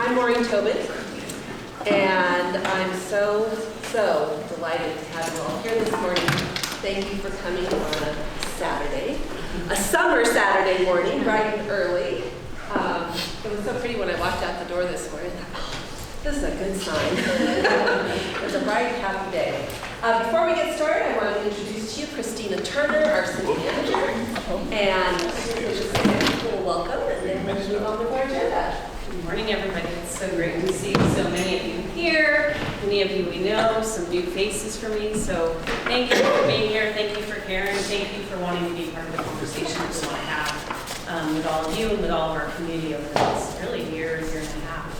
I'm Maureen Tobin, and I'm so delighted to have you all here this morning. Thank you for coming on a Saturday, a summer Saturday morning, bright and early. It was so pretty when I walked out the door this morning. I thought, oh, this is a good sign. It's a bright, happy day. Before we get started, I want to introduce to you Christina Turner, our city manager, and just a little welcome, and then we'll move on with our agenda. Good morning, everybody. It's so great to see so many of you here. Many of you we know, some new faces for me. So thank you for being here. Thank you for caring. Thank you for wanting to be part of the conversation we want to have with all of you and with all of our community over the next really year and a half.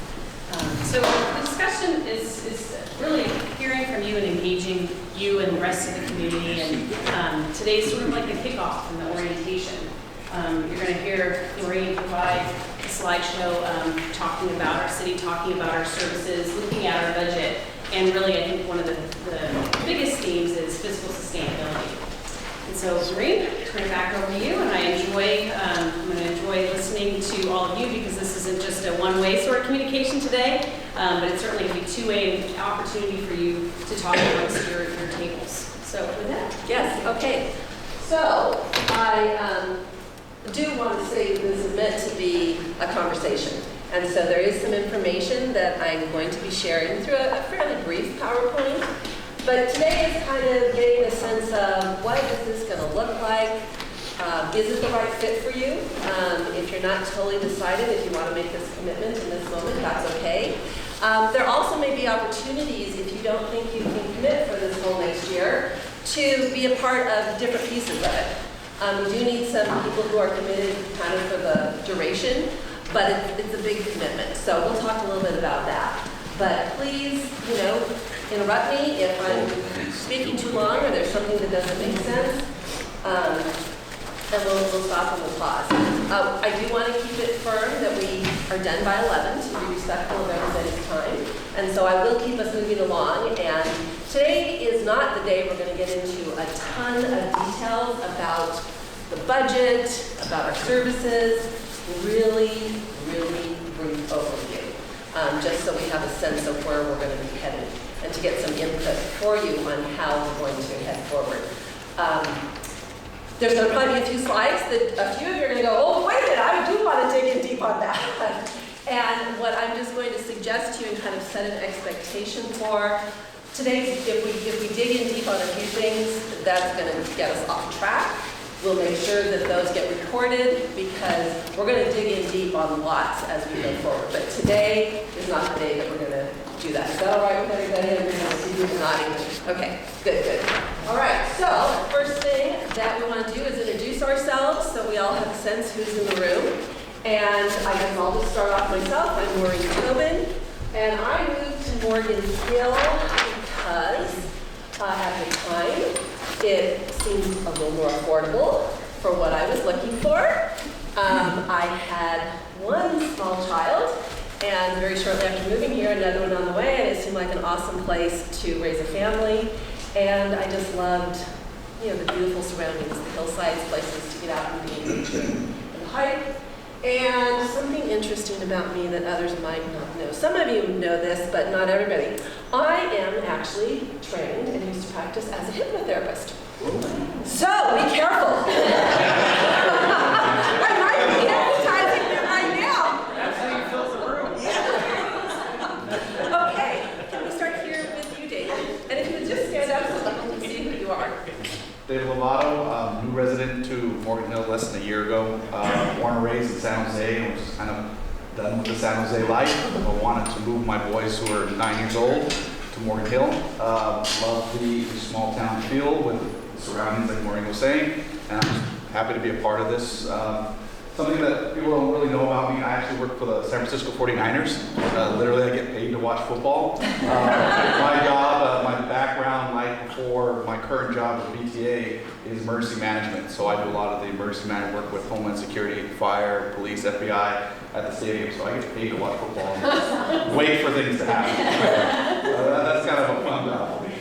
So the discussion is really hearing from you and engaging you and the rest of the community. And today's sort of like the kickoff and the orientation. You're going to hear Maureen provide a slideshow talking about our city, talking about our services, looking at our budget, and really I think one of the biggest themes is fiscal sustainability. And so Maureen, turn it back over to you, and I'm going to enjoy listening to all of you because this isn't just a one-way sort of communication today, but it's certainly going to be a two-way opportunity for you to talk amongst your tables. So with that. Yes, okay. So I do want to say that this is meant to be a conversation. And so there is some information that I'm going to be sharing through a fairly brief PowerPoint. But today is kind of getting a sense of what is this going to look like? Is it the right fit for you? If you're not totally decided, if you want to make this commitment in this moment, that's okay. There also may be opportunities if you don't think you can commit for this whole next year to be a part of different pieces of it. We do need some people who are committed kind of for the duration, but it's a big commitment. So we'll talk a little bit about that. But please, interrupt me if I'm speaking too long or there's something that doesn't make sense. And we'll stop and we'll pause. I do want to keep it firm that we are done by 11 to be respectful of everybody's time. And so I will keep us moving along. And today is not the day we're going to get into a ton of details about the budget, about our services, really brief overview, just so we have a sense of where we're going to be headed and to get some input for you on how we're going to head forward. There's going to probably be a few slides that a few of you are going to go, oh, wait a minute, I do want to dig in deep on that. And what I'm just going to suggest to you and kind of set an expectation for today, if we dig in deep on a few things, that's going to get us off track. We'll make sure that those get recorded because we're going to dig in deep on lots as we go forward. But today is not the day that we're going to do that. Is that all right with everybody? I'm going to see who's nodding. Okay, good. All right, so the first thing that we want to do is introduce ourselves so we all have a sense who's in the room. And I guess I'll just start off myself. I'm Morgan Tobin, and I moved to Morgan Hill because at the time it seemed a little more affordable for what I was looking for. I had one small child, and very shortly after moving here, another one on the way, and it seemed like an awesome place to raise a family. And I just loved, the beautiful surroundings, the hillsides, places to get out and be in nature and hike. And something interesting about me that others might not know. Some of you know this, but not everybody. I am actually trained and used to practice as a hypnotherapist. So be careful. I might be hypnotizing you right now. That's how you fill the room. Okay, can we start here with you, David? And if you would just stand up so people can see who you are. David Lovato, new resident to Morgan Hill less than a year ago. Born and raised in San Jose, and was kind of done with the San Jose life. I wanted to move my boys who are 9 years old to Morgan Hill. Love the small town feel with surroundings like Maureen was saying, and I'm just happy to be a part of this. Something that people don't really know about me, I actually work for the San Francisco 49ers. Literally, I get paid to watch football. My job, my background, like before my current job at BTA, is emergency management. So I do a lot of the emergency management work with Homeland Security, fire, police, FBI at the stadium. So I get paid to watch football and wait for things to happen. That's kind of a fun job for me.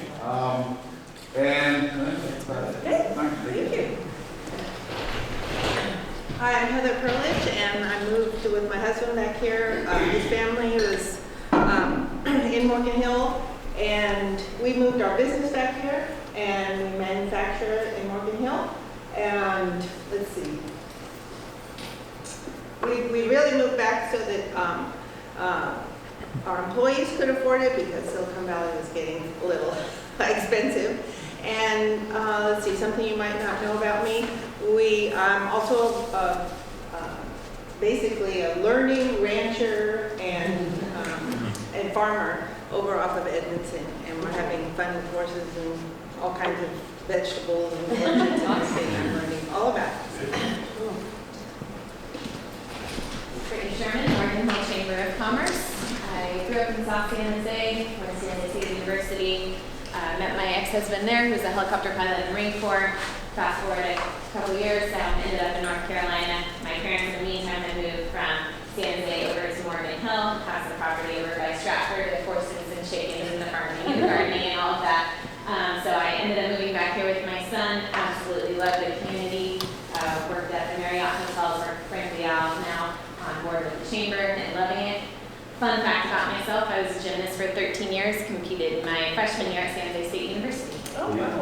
Thank you. Hi, I'm Heather Perlich, and I moved with my husband back here. His family was moved our business back here, and we manufacture in Morgan Hill. And let's see, we really moved back so that our employees could afford it, because Silicon Valley was getting a little expensive. And let's see, something you might not know about me. I'm also basically a learning rancher and farmer over off of Edmondson, and we're having fun with horses and all kinds of vegetables and orchards in the state. I'm learning all about it. Brittany Sherman, Morgan Hill Chamber of Commerce. I grew up in South San Jose, went to San Jose State University, met my ex-husband there, who was a helicopter pilot in the Marine Corps. Fast forward a couple of years, ended up in North Carolina. My parents, in the meantime, had moved from San Jose over to Morgan Hill, passed the property over by Stratford, with horses and chickens and the farming and the gardening and all of that. So I ended up moving back here with my son. Absolutely love the community. Worked at the Marriott Hotels, worked for Frank Leal, now on board with the chamber and loving it. Fun fact about myself, I was a gymnast for 13 years, competed my freshman year at San Jose State University. Oh, wow.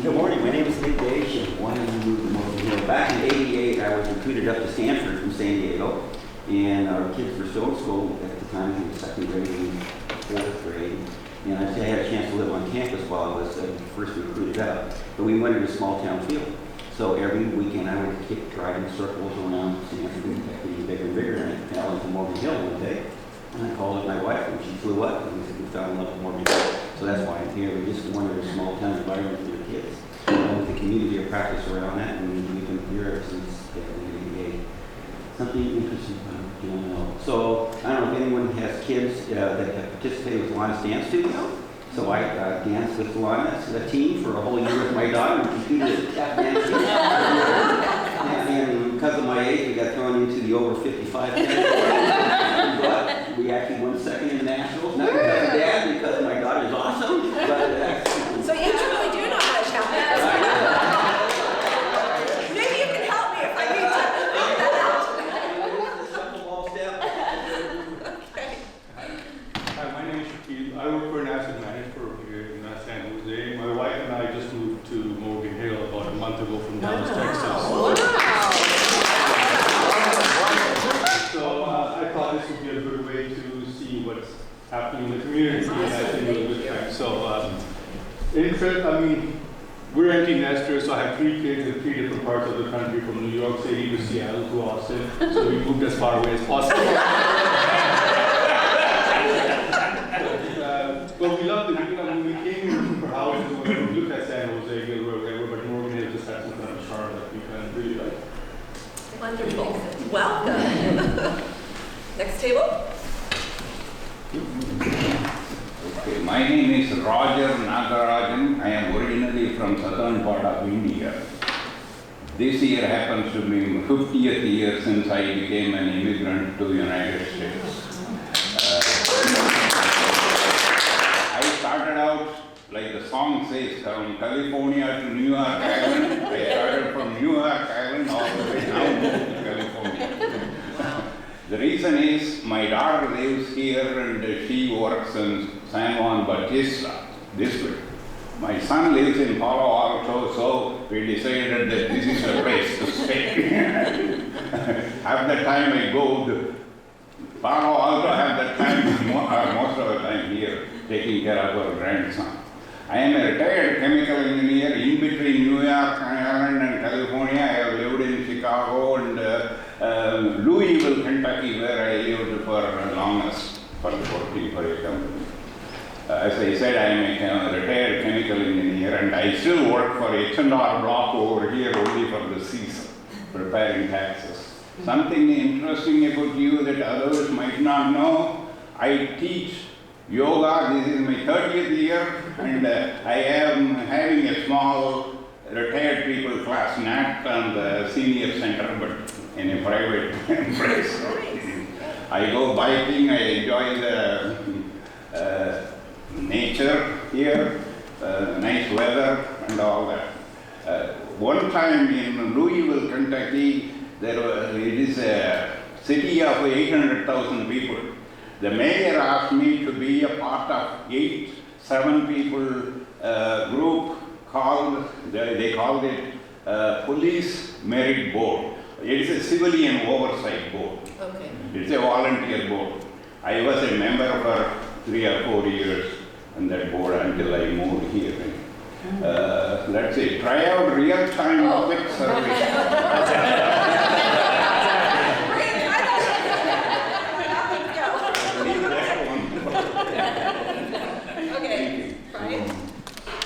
Good morning, my name is Nick Gage, and wanted to move to Morgan Hill. Back in '88, I was recruited up to Stanford from San Diego, and our kids were still in school at the time, in second grade and fourth grade. And I had a chance to live on campus while I was first recruited up. But we went to a small town field. So every weekend I would keep driving circles around Stanford, getting bigger and bigger. And I fell into Morgan Hill one day. And I called up my wife, and she flew up, and we said we fell in love with Morgan Hill. So that's why I'm here. We just wanted a small town environment for the kids. With the community of practice around that, and we've been here ever since '88. Something interesting about doing know. So I don't know if anyone has kids that have participated with Lana's Dance Studio. So I danced with Lana's team for a whole year with my daughter, and competed at tap dancing. And because of my age, we got thrown into the over 55 category. But we actually won second in the nationals. Not because of Dad, because my daughter's awesome. But So you truly do know how to tap dance. Maybe you can help me if I need to figure that out. Okay. Hi, my name is Shaquille. I work for an asset manager here in San Jose. My wife and I just moved to Morgan Hill about a month ago from Dallas, Texas. Wow. So I thought this would be a good way to see what's happening in the community. And I think it was a good time. So, we're empty nesters, so I have 3 kids in 3 different parts of the country, from New York City to Seattle to Austin. So we moved as far away as possible. But we love the, we came here for houses, we looked at San Jose, Gilroy, whatever, but Morgan Hill just had some kind of charm that we kind of really like. Wonderful. Welcome. Next table. Okay, my name is Roger Nagarajan. I am originally from southern part of India. This year happens to be 50th year since I became an immigrant to the United States. I started out, like the song says, from California to New York Island. I started from New York Island all the way down to California. The reason is my daughter lives here and she works in San Juan Bautista district. My son lives in Palo Alto, so we decided that this is the place to stay. Half the time I go to Palo Alto, half the time, most of the time here, taking care of our grandson. I am a retired chemical engineer in between New York Island and California. I have lived in Chicago and Louisville, Kentucky, where I lived for the longest, for working for a company. As I said, I am a retired chemical engineer, and I still work for H&R Block over here only for the season, preparing taxes. Something interesting about you that others might not know, I teach yoga. This is my 30th year, and I am having a small retired people class, not on the senior center, but in a private place. I go biking, I enjoy the nature here, nice weather and all that. One time in Louisville, Kentucky, it is a city of 800,000 people. The mayor asked me to be a part of 7 people group called, they called it Police Merit Board. It is a civilian oversight board. Okay. It's a volunteer board. I was a member for 3 or 4 years on that board until I moved here. Let's say, try out real-time quick service. Okay, Brian?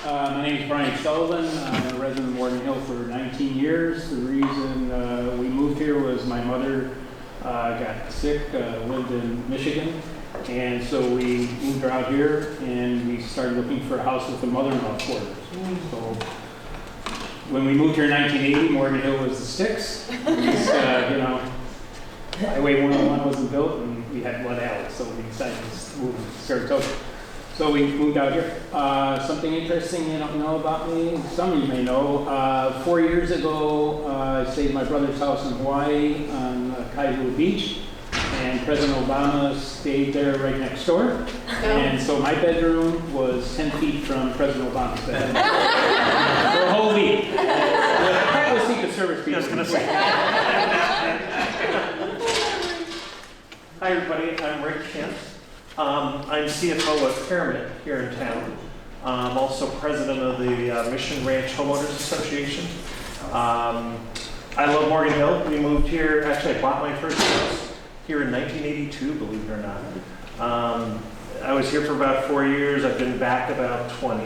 My name is Brian Sullivan. I'm a resident of Morgan Hill for 19 years. The reason we moved here was my mother got sick, lived in Michigan, and so we moved her out here and we started looking for a house with a mother-in-law quarters. So when we moved here in 1980, Morgan Hill was the sticks. Highway 101 wasn't built and we had one alley, so we decided to move to Saratoga. So we moved out here. Something interesting you don't know about me, some of you may know, 4 years ago I stayed at my brother's house in Hawaii on Kailua Beach, and President Obama stayed there right next door. And so my bedroom was 10 feet from President Obama's bed for a whole week. That was Secret Service people. Just gonna say. Hi everybody, I'm Rick Kent. I'm CFO of Pyramid here in town. I'm also president of the Mission Ranch Homeowners Association. I love Morgan Hill. We moved here, actually I bought my first house here in 1982, believe it or not. I was here for about 4 years. I've been back about 20.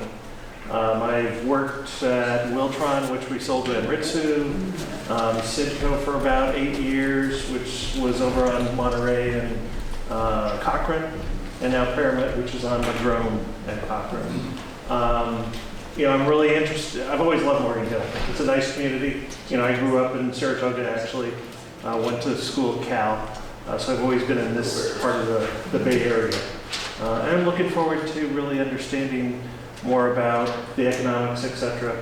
I've worked at Wiltron, which we sold to Enritsu, Sidco for about 8 years, which was over on Monterey and Cochrane, and now Pyramid, which is on Madrone and Cochrane. I'm really interested. I've always loved Morgan Hill. It's a nice community. I grew up in Saratoga, actually. Went to school at Cal, so I've always been in this part of the Bay Area. And I'm looking forward to really understanding more about the economics, etc.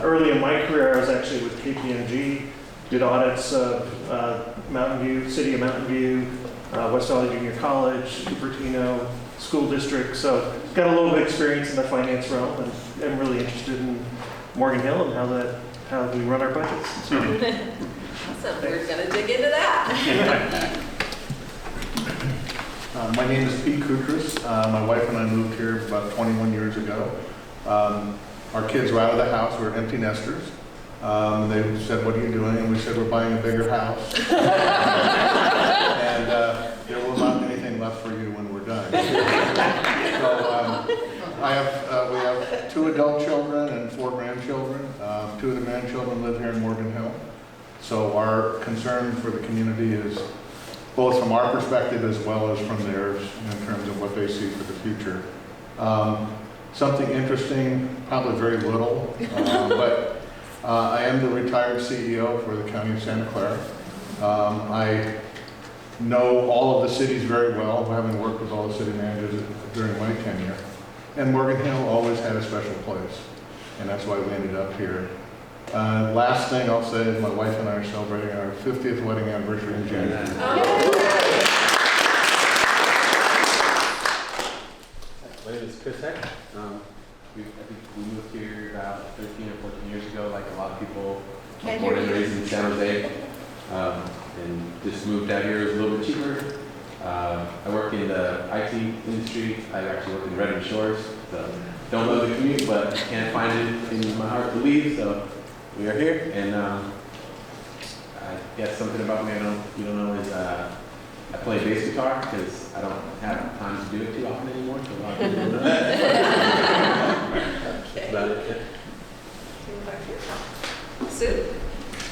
Early in my career, I was actually with KPMG, did audits of Mountain View, City of Mountain View, West Valley Junior College, Cupertino School District. So got a little bit of experience in the finance realm, and I'm really interested in Morgan Hill and how we run our budgets. So, Awesome, we're gonna dig into that. My name is Pete Kutras. My wife and I moved here about 21 years ago. Our kids were out of the house. We were empty nesters. They said, "What are you doing?" And we said, "We're buying a bigger house." And there will not be anything left for you when we're done. So we have 2 adult children and 4 grandchildren. 2 of the grandchildren live here in Morgan Hill. So our concern for the community is both from our perspective as well as from theirs in terms of what they see for the future. Something interesting, probably very little, but I am the retired CEO for the County of Santa Clara. I know all of the cities very well, having worked with all the city managers during my tenure. And Morgan Hill always had a special place, and that's why we ended up here. Last thing I'll say is my wife and I are celebrating our 50th wedding anniversary in January. My name is Chris Heck. I think we moved here about 13 or 14 years ago, like a lot of people, born and raised in San Jose, and just moved out here. It was a little bit cheaper. I work in the IT industry. I actually work in Redmond Shores, so don't love the commute, but can't find it in my heart to leave, so we are here. And I guess something about me you don't know is I play bass guitar because I don't have time to do it too often anymore, so a lot of people don't know that. Okay. That's about it. Sue?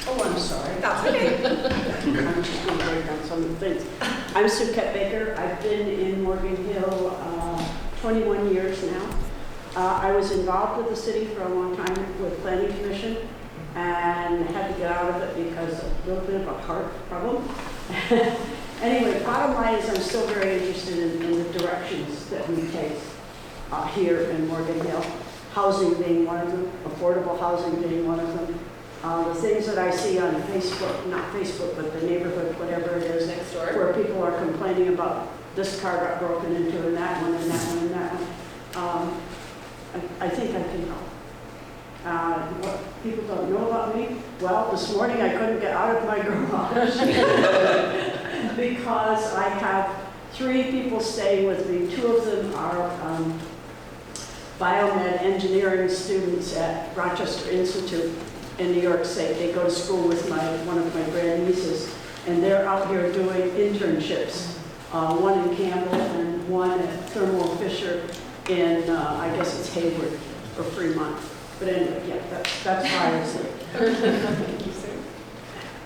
Oh, I'm sorry. That's okay. I'm just going to break down some of the things. I'm Sue Baker. I've been in Morgan Hill 21 years now. I was involved with the city for a long time with Planning Commission and had to get out of it because of a little bit of a heart problem. Anyway, bottom line is I'm still very interested in the directions that we take here in Morgan Hill. Housing being one of them, affordable housing being one of them. The things that I see on Facebook, not Facebook, but the neighborhood, whatever it is, Next door. where people are complaining about this car got broken into, and that one, and that one, and that one. I think I can help. What people don't know about me, well, this morning I couldn't get out of my garage because I have 3 people staying with me. 2 of them are biomed engineering students at Rochester Institute in New York State. They go to school with one of my grandnieces, and they're out here doing internships. One in Campbell and one at Thermo Fisher in, I guess it's Hayward or Fremont. But anyway, yeah, that's why I was there.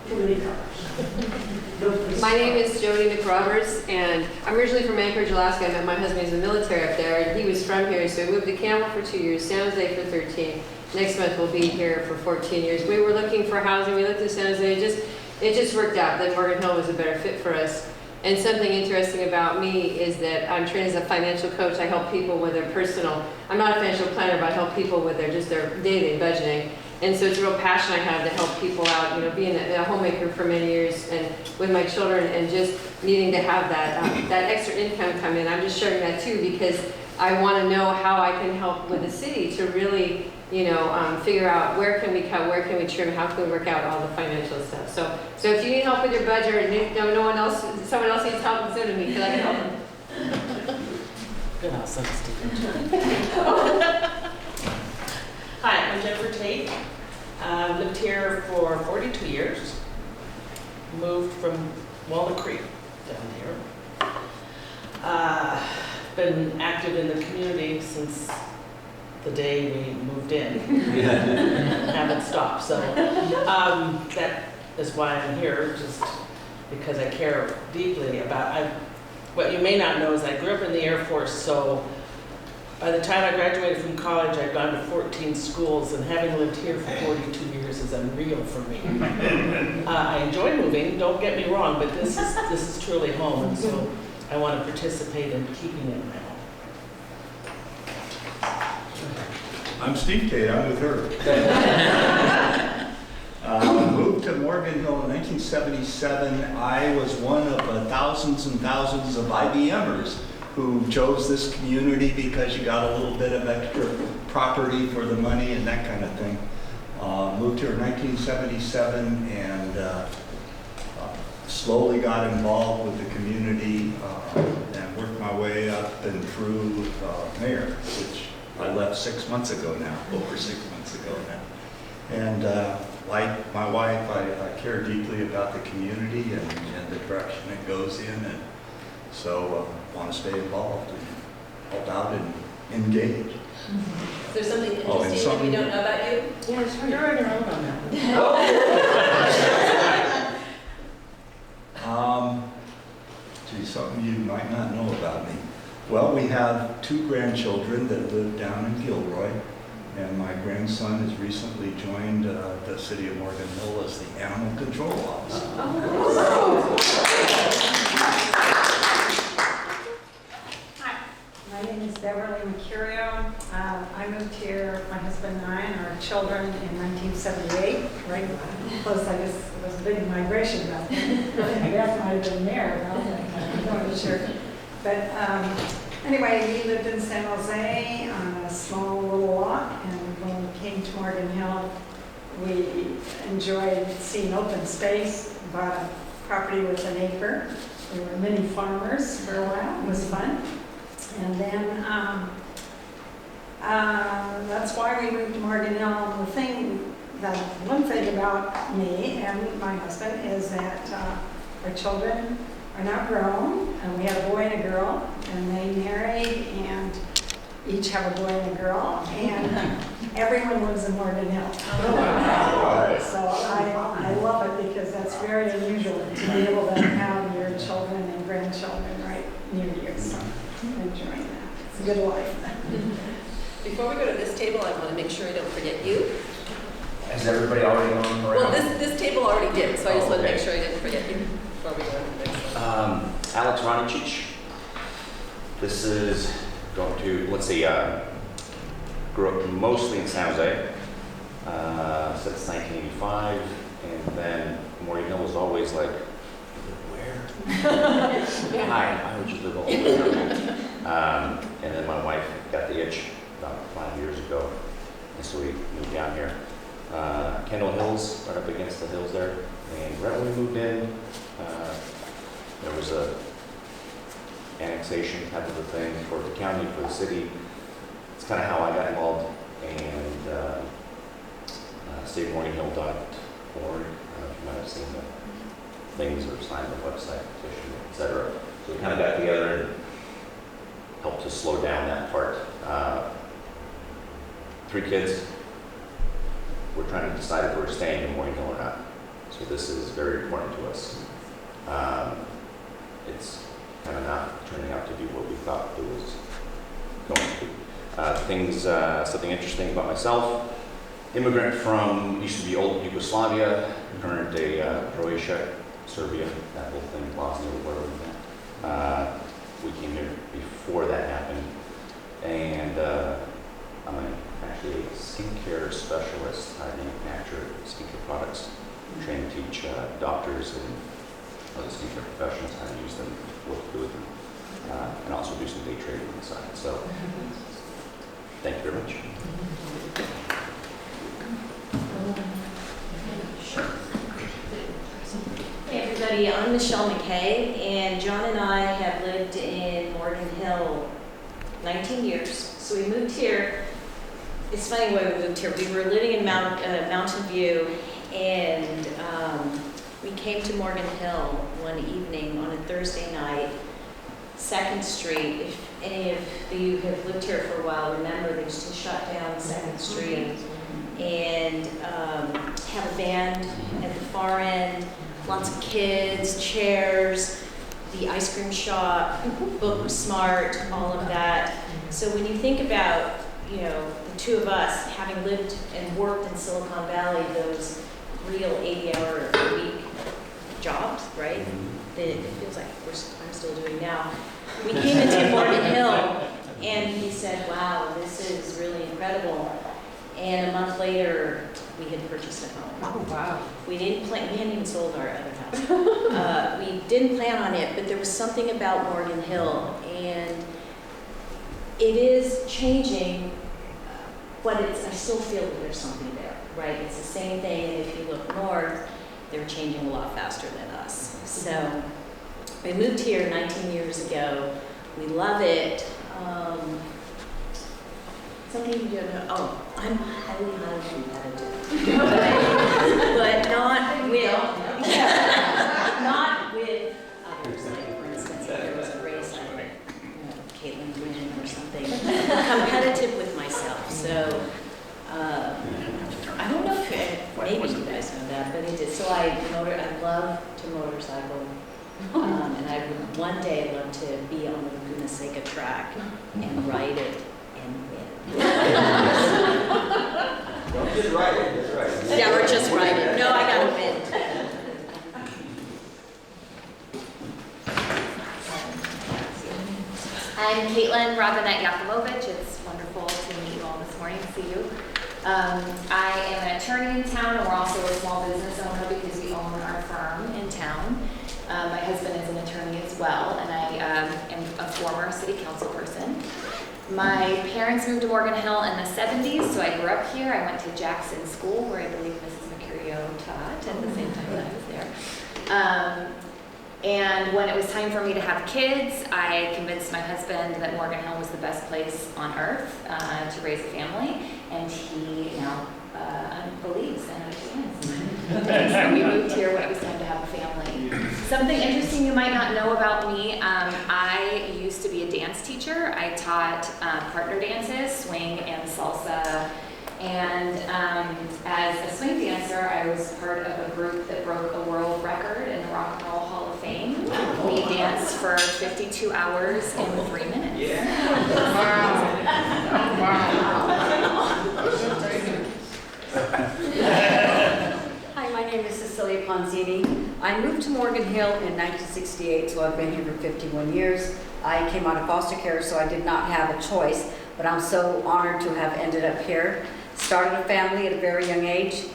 Too many cars. My name is Jody McRoberts, and I'm originally from Anchorage, Alaska. I met my husband, he's in the military up there, and he was from here, so we moved to Campbell for 2 years, San Jose for 13. Next month we'll be here for 14 years. We were looking for housing, we looked at San Jose, it just worked out that Morgan Hill was a better fit for us. And something interesting about me is that I'm trained as a financial coach. I help people with their personal, I'm not a financial planner, but I help people with their day-to-day budgeting. And so it's a real passion I have to help people out, you know, being a homemaker for many years and with my children and just needing to have that, that extra income come in. I'm just sharing that too because I want to know how I can help with the city to really, you know, figure out where can we cut, where can we trim, how can we work out all the financial stuff. So if you need help with your budget or someone else needs help, send to me because I can help them. Good, awesome, Steve. Hi, I'm Jennifer Tate. Lived here for 42 years. Moved from Walnut Creek down here. Been active in the community since the day we moved in. Haven't stopped, so that is why I'm here, just because I care deeply about. What you may not know is I grew up in the Air Force, so by the time I graduated from college, I'd gone to 14 schools, and having lived here for 42 years is unreal for me. I enjoy moving, don't get me wrong, but this is truly home, and so I want to participate in keeping it my home. I'm Steve Tate, I'm with her. Moved to Morgan Hill in 1977. I was one of thousands and thousands of IBMers who chose this community because you got a little bit of extra property for the money and that kind of thing. Moved here in 1977 and slowly got involved with the community and worked my way up and through mayor, which I left 6 months ago now, over 6 months ago now. And like my wife, I care deeply about the community and the direction it goes in, and so want to stay involved and help out and engage. Is there something interesting that we don't know about you? Yes, you're right around on that. Gee, something you might not know about me. Well, we have 2 grandchildren that live down in Gilroy, and my grandson has recently joined the city of Morgan Hill as the animal control officer. Hi, my name is Beverly Mercurio. I moved here, my husband and I and our children in 1978, right close, I guess it was a big migration back then. Beth might have been there, I'm not sure. But anyway, we lived in San Jose on a small little lot, and when we came to Morgan Hill, we enjoyed seeing open space, bought a property with an acre. We were mini farmers for a while, it was fun. And then that's why we moved to Morgan Hill. One thing about me and my husband is that our children are now grown, and we have a boy and a girl, and they married and each have a boy and a girl, and everyone lives in Morgan Hill. So I love it because that's very unusual to be able to have your children and grandchildren right near you. So I'm enjoying that. It's a good life. Before we go to this table, I want to make sure I don't forget you. Has everybody already gone around? Well, this table already did, so I just want to make sure I didn't forget you before we go to the next one. Alex Ronicic. This is going to, let's see, grew up mostly in San Jose since 1985, and then Morgan Hill was always like, where? Hi, I would just live all over. And then my wife got the itch about 5 years ago, and so we moved down here. Kendall Hills, right up against the hills there. And right when we moved in, there was a annexation type of a thing for the county, for the city. It's kind of how I got involved, and StateMorganHill.org. I don't know if you might have seen the things or signed the website petition, etc. So we kind of got together and helped to slow down that part. 3 kids. We're trying to decide if we're staying in Morgan Hill or not. So this is very important to us. It's kind of not turning out to be what we thought it was going to be. Something interesting about myself. Immigrant from, used to be old Yugoslavia, current day Croatia, Serbia, that whole thing, Bosnia, wherever we went. We came here before that happened. And I'm actually a skincare specialist. I manufacture skincare products. Train to teach doctors and other skincare professionals how to use them, what to do with them, and also do some day trading on the side. So, thank you very much. Hey everybody, I'm Michelle McKay, and John and I have lived in Morgan Hill 19 years. So we moved here. It's funny why we moved here. We were living in Mountain View, and we came to Morgan Hill one evening on a Thursday night, 2nd Street. If any of you have lived here for a while, remember they used to shut down 2nd Street and have a band at the far end, lots of kids, chairs, the ice cream shop, Book Smart, all of that. So when you think about, you know, the two of us having lived and worked in Silicon Valley, those real 80-hour-a-week jobs, right? That it feels like I'm still doing now. We came into Morgan Hill, and he said, wow, this is really incredible. And a month later, we had purchased a home. Oh, wow. We hadn't even sold our other house. We didn't plan on it, but there was something about Morgan Hill, and it is changing, but I still feel that there's something there, right? It's the same thing, and if you look north, they're changing a lot faster than us. So we moved here 19 years ago. We love it. Something you don't know. Oh, I'm highly competitive. But not with, not with others. Like, for instance, if there was a race, I would, Caitlin win or something. Competitive with myself. So, I don't know if maybe you guys know that, but it is. So I love to motorcycle. And I would one day love to be on the Laguna Seca track and ride it and win. Don't just ride it, just ride it. Yeah, or just ride it. No, I gotta win. I'm Caitlin Robinette-Yakimovich. It's wonderful to meet you all this morning, see you. I am an attorney in town, and we're also a small business owner because we own our firm in town. My husband is an attorney as well, and I am a former city council person. My parents moved to Morgan Hill in the 70s, so I grew up here. I went to Jackson School, where I believe Mrs. Mercurio taught at the same time that I was there. And when it was time for me to have kids, I convinced my husband that Morgan Hill was the best place on earth to raise a family, and he now believes and understands. And so we moved here when it was time to have a family. Something interesting you might not know about me, I used to be a dance teacher. I taught partner dances, swing and salsa. And as a swing dancer, I was part of a group that broke a world record in the Rock and Roll Hall of Fame. We danced for 52 hours in 3 minutes. Yeah. Hi, my name is Cecilia Ponzini. I moved to Morgan Hill in 1968, so I've been here for 51 years. I came out of foster care, so I did not have a choice, but I'm so honored to have ended up here. Started a family at a very young age.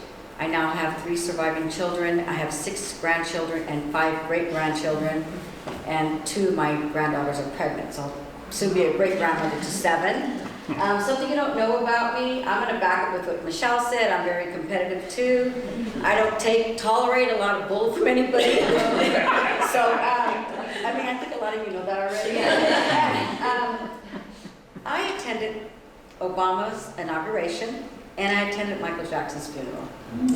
I now have 3 surviving children. I have 6 grandchildren and 5 great-grandchildren, and 2 of my granddaughters are pregnant, so I'll soon be a great-grandmother to 7. Something you don't know about me, I'm going to back up with what Michelle said. I'm very competitive too. I don't tolerate a lot of bull from anybody. So, I mean, I think a lot of you know that already. I attended Obama's inauguration, and I attended Michael Jackson's funeral.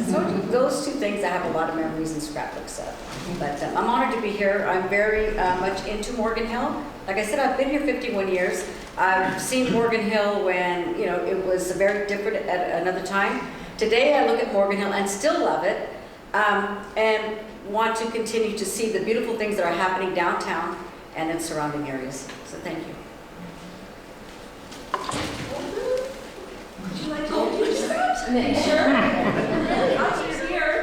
So those 2 things I have a lot of memories and scrapbooks of. But I'm honored to be here. I'm very much into Morgan Hill. Like I said, I've been here 51 years. I've seen Morgan Hill when, you know, it was very different at another time. Today I look at Morgan Hill and still love it, and want to continue to see the beautiful things that are happening downtown and in surrounding areas. So thank you. Would you like to introduce yourself? Sure. Really, I'm here.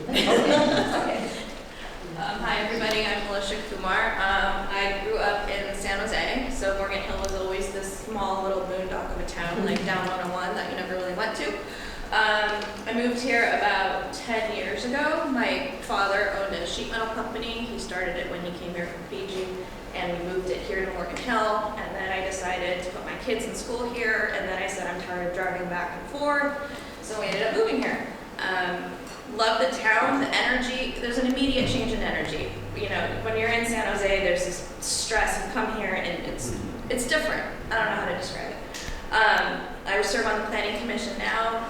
Okay. Hi everybody, I'm Militia Kumar. I grew up in San Jose, so Morgan Hill was always this small little boondock of a town, like down 101 that you never really went to. I moved here about 10 years ago. My father owned a sheet metal company. He started it when he came here from Fiji, and we moved it here to Morgan Hill, and then I decided to put my kids in school here, and then I said I'm tired of driving back and forth, so we ended up moving here. Love the town, the energy, there's an immediate change in energy. You know, when you're in San Jose, there's this stress, you come here and it's different. I don't know how to describe it. I serve on the Planning Commission now,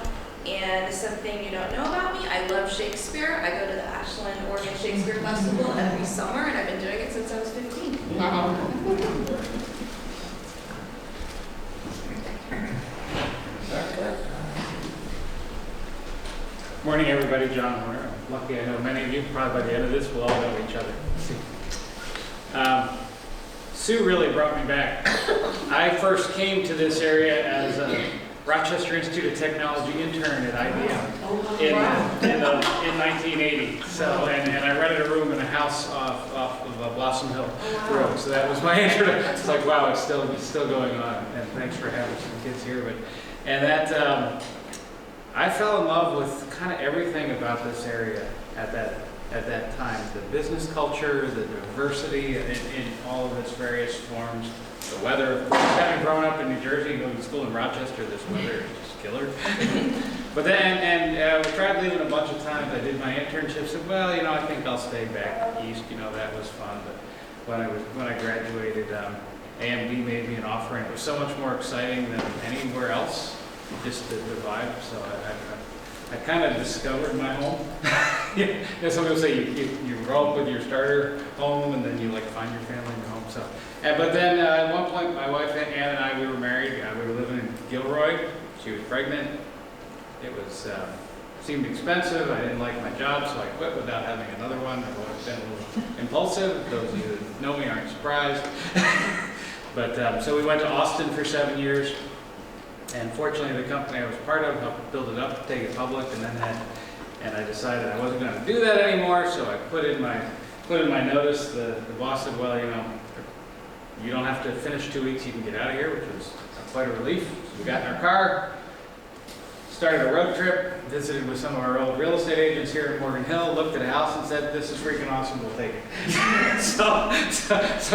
and something you don't know about me, I love Shakespeare. I go to the Ashland, Oregon Shakespeare Festival every summer, and I've been doing it since I was 15. Morning, everybody. John Horner. I'm lucky I know many of you. Probably by the end of this, we'll all know each other. Sue really brought me back. I first came to this area as a Rochester Institute of Technology intern at IBM in 1980. So, and I rented a room in a house off of Blossom Hill Road. So that was my intro. It's like, wow, it's still going on. And thanks for having some kids here. I fell in love with kind of everything about this area at that time. The business culture, the diversity in all of its various forms, the weather. Of course, having grown up in New Jersey and going to school in Rochester, this weather is just killer. But then, I tried leaving a bunch of times. I did my internship, said, well, you know, I think I'll stay back east. You know, that was fun. But when I graduated, AMD made me an offer, and it was so much more exciting than anywhere else. Just the vibe. So I kind of discovered my home. You know, some people say you grow up with your starter home and then you like find your family in your home. So, but then at one point my wife Ann and I, we were married. We were living in Gilroy. She was pregnant. It was seemed expensive. I didn't like my job, so I quit without having another one. I've always been a little impulsive. Those of you that know me aren't surprised. But so we went to Austin for 7 years. And fortunately, the company I was part of helped build it up, take it public, and I decided I wasn't going to do that anymore. So I put in my notice. The boss said, "Well, you know, you don't have to finish 2 weeks. You can get out of here," which was quite a relief. So we got in our car, started a road trip, visited with some of our old real estate agents here in Morgan Hill, looked at a house and said, "This is freaking awesome. We'll take it." so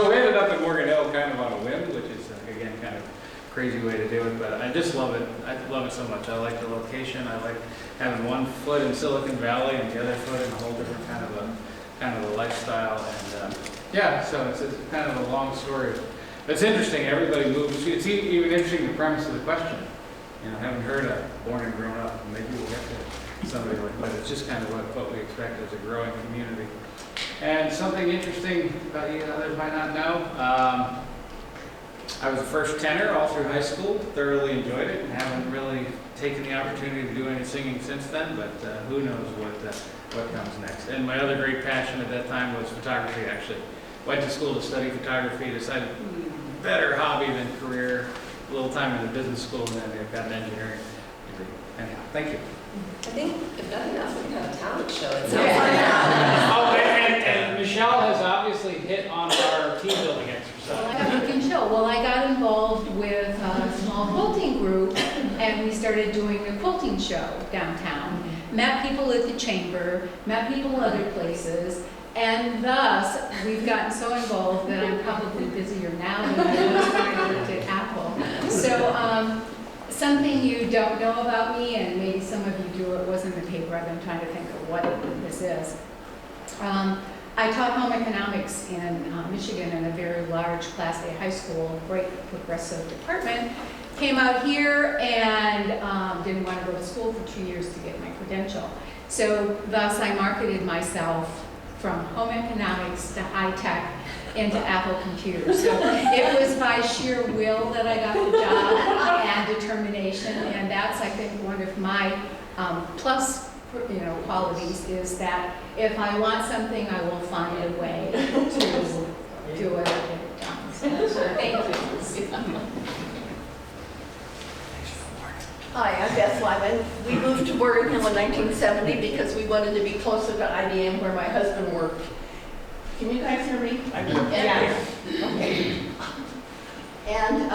we ended up in Morgan Hill kind of on a whim, which is again kind of crazy way to do it, but I just love it. I love it so much. I like the location. I like having one foot in Silicon Valley and the other foot in a whole different kind of a lifestyle. And yeah, so it's kind of a long story. But it's interesting. Everybody moves. It's even interesting the premise of the question. You know, haven't heard of born and grown up. Maybe we'll get to somebody like, but it's just kind of what we expect as a growing community. And something interesting about you others might not know. I was the first tenor all through high school, thoroughly enjoyed it, and haven't really taken the opportunity to do any singing since then, but who knows what comes next. And my other great passion at that time was photography, actually. Went to school to study photography, decided better hobby than career, a little time in the business school, and then got an engineering degree. Anyhow, thank you. I think, if nothing else, we can have a talent show. It sounds Oh, and Michelle has obviously hit on our team building exercise. You can show. Well, I got involved with a small quilting group, and we started doing a quilting show downtown. met people at the chamber, met people other places, and thus we've gotten so involved that I'm probably busier now than I was when I worked at Apple. So something you don't know about me, and maybe some of you do, it was in the paper, I've been trying to think of what this is. I taught home economics in Michigan in a very large Class A high school, great progressive department. Came out here and didn't want to go to school for 2 years to get my credential. So thus I marketed myself from home economics to high tech into Apple computers. So it was by sheer will that I got the job and determination, and that's, I think, one of my plus qualities is that if I want something, I will find a way to do it or get it done. So thank you. Hi, I'm Beth Lyman. We moved to Morgan Hill in 1970 because we wanted to be closer to IBM where my husband worked. Can you guys hear me? Yeah. Okay. And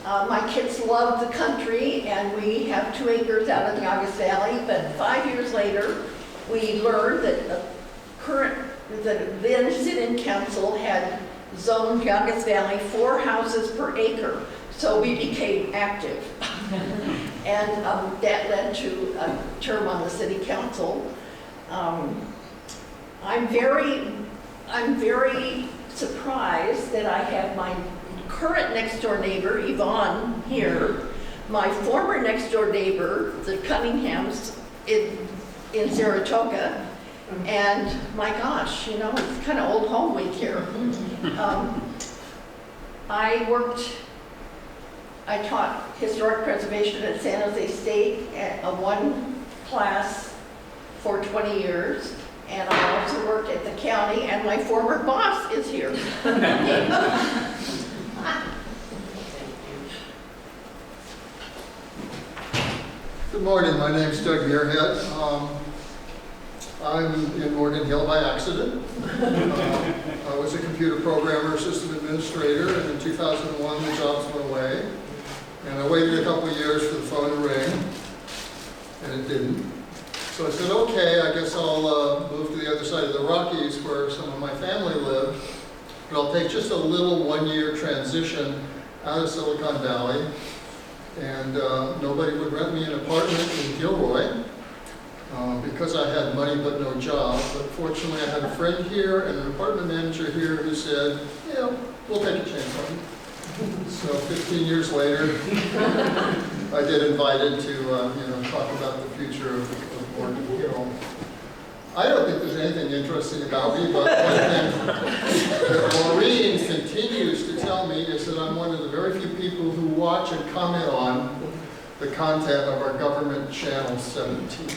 my kids love the country, and we have 2 acres out in the August Valley, but 5 years later, we learned that the then sit-in council had zoned August Valley 4 houses per acre. So we became active, and that led to a term on the city council. I'm very surprised that I have my current next door neighbor, Yvonne, here, my former next door neighbor, the Cunninghams in Saratoga, and my gosh, it's kind of old home week here. I taught historic preservation at San Jose State at a 1 class for 20 years, and I also worked at the county, and my former boss is here. Good morning, my name's Doug Muirhead. I'm in Morgan Hill by accident. I was a computer programmer, system administrator, and in 2001 the jobs went away. And I waited a couple of years for the phone to ring, and it didn't. So I said, okay, I guess I'll move to the other side of the Rockies where some of my family lived, but I'll take just a little 1-year transition out of Silicon Valley. And nobody would rent me an apartment in Gilroy because I had money but no job. But fortunately, I had a friend here and an apartment manager here who said, yeah, we'll take a chance on you. So 15 years later, I get invited to talk about the future of Morgan Hill. I don't think there's anything interesting about me, but one thing that Maureen continues to tell me is that I'm one of the very few people who watch and comment on the content of our government channel 17.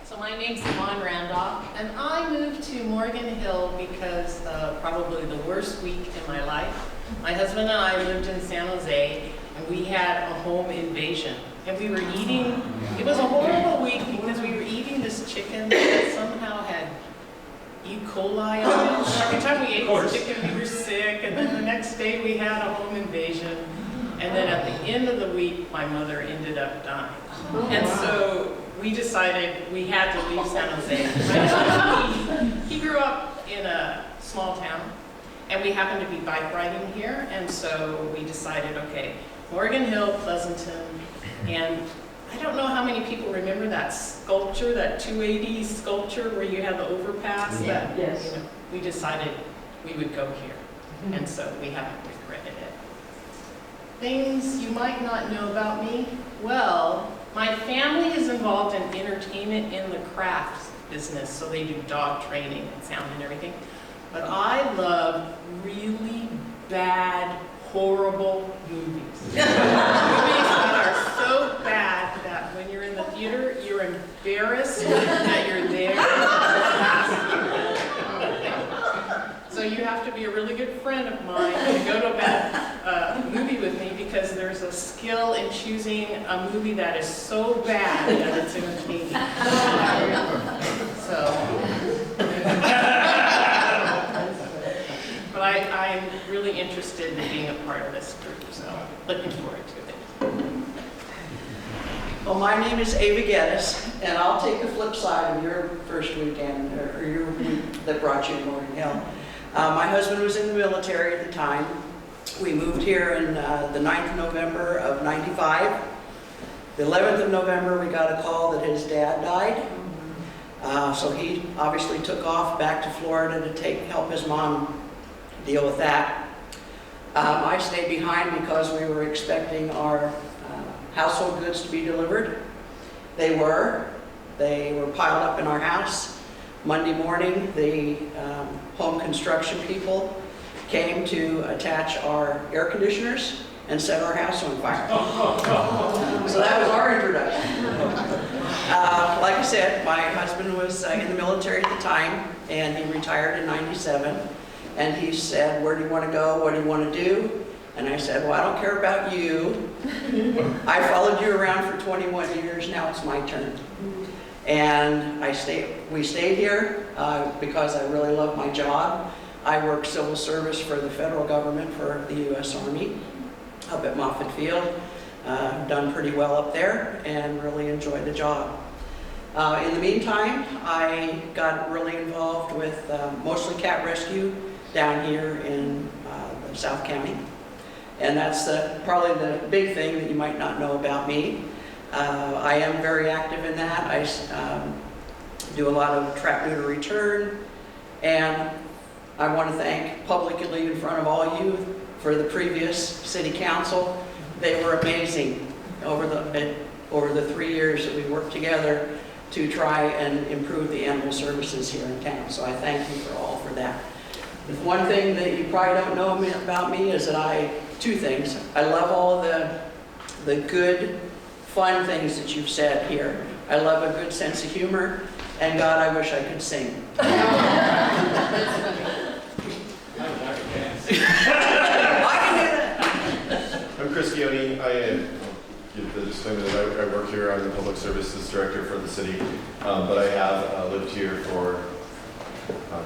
So my name's Yvonne Randolph, and I moved to Morgan Hill because probably the worst week in my life. My husband and I lived in San Jose, and we had a home invasion. And we were eating, it was a horrible week because we were eating this chicken that somehow had E. coli on it. Every time we ate this chicken, we were sick, and then the next day we had a home invasion. And then at the end of the week, my mother ended up dying. And so we decided we had to leave San Jose. He grew up in a small town, and we happened to be bike riding here, and so we decided, okay, Morgan Hill, Pleasanton, and I don't know how many people remember that sculpture, that 280 sculpture where you had the overpass. Yeah. Yes. We decided we would go here, and so we haven't regretted it. Things you might not know about me. Well, my family is involved in entertainment in the crafts business, so they do dog training and sound and everything. But I love really bad, horrible movies. Movies that are so bad that when you're in the theater, you're embarrassed that you're there. So you have to be a really good friend of mine to go to a bad movie with me, because there's a skill in choosing a movie that is so bad that it's entertaining. But I'm really interested interested in being a part of this group, so looking forward to it. Well, my name is Ava Geddes, and I'll take the flip side of your first weekend, or your week that brought you to Morgan Hill. My husband was in the military at the time. We moved here in the 9th of November of '95. The 11th of November, we got a call that his dad died. So he obviously took off back to Florida to help his mom deal with that. I stayed behind because we were expecting our household goods to be delivered. They were piled up in our house. Monday morning, the home construction people came to attach our air conditioners and set our house on fire. So that was our introduction. Like I said, my husband was in the military at the time, and he retired in '97. And he said, "Where do you want to go? What do you want to do?" And I said, "Well, I don't care about you. I followed you around for 21 years, now it's my turn." And we stayed here because I really love my job. I work civil service for the federal government for the U.S. Army up at Moffett Field. Done pretty well up there and really enjoyed the job. In the meantime, I got really involved with mostly cat rescue down here in South County. And that's probably the big thing that you might not know about me. I am very active in that. I do a lot of trap, neuter, return. And I want to thank publicly in front of all you for the previous city council. They were amazing over the 3 years that we worked together to try and improve the animal services here in town. So I thank you all for that. The one thing that you probably don't know about me is that two things. I love all the good, fun things that you've said here. I love a good sense of humor, and God, I wish I could sing. I'm Chris Gioni. I give the disclaimer that I work here. I'm the Public Services Director for the city, but I have lived here for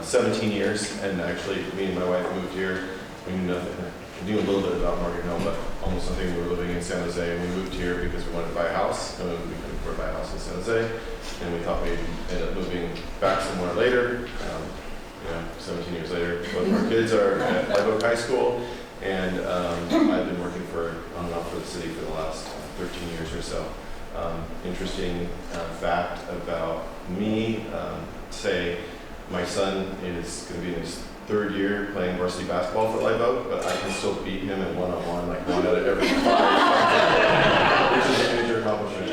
17 years, and actually me and my wife moved here. We knew nothing. We knew a little bit about Morgan Hill, but almost nothing. We were living in San Jose, and we moved here because we wanted to buy a house, and we couldn't afford to buy a house in San Jose, and we thought we'd end up moving back somewhere later. 17 years later, both of our kids are at Live Oak High School, and I've been working on and off for the city for the last 13 years or so. Interesting fact about me, say my son is going to be in his 3rd year playing varsity basketball for Live Oak, but I can still beat him in one-on-one like 1 out of every 5, which is a major accomplishment.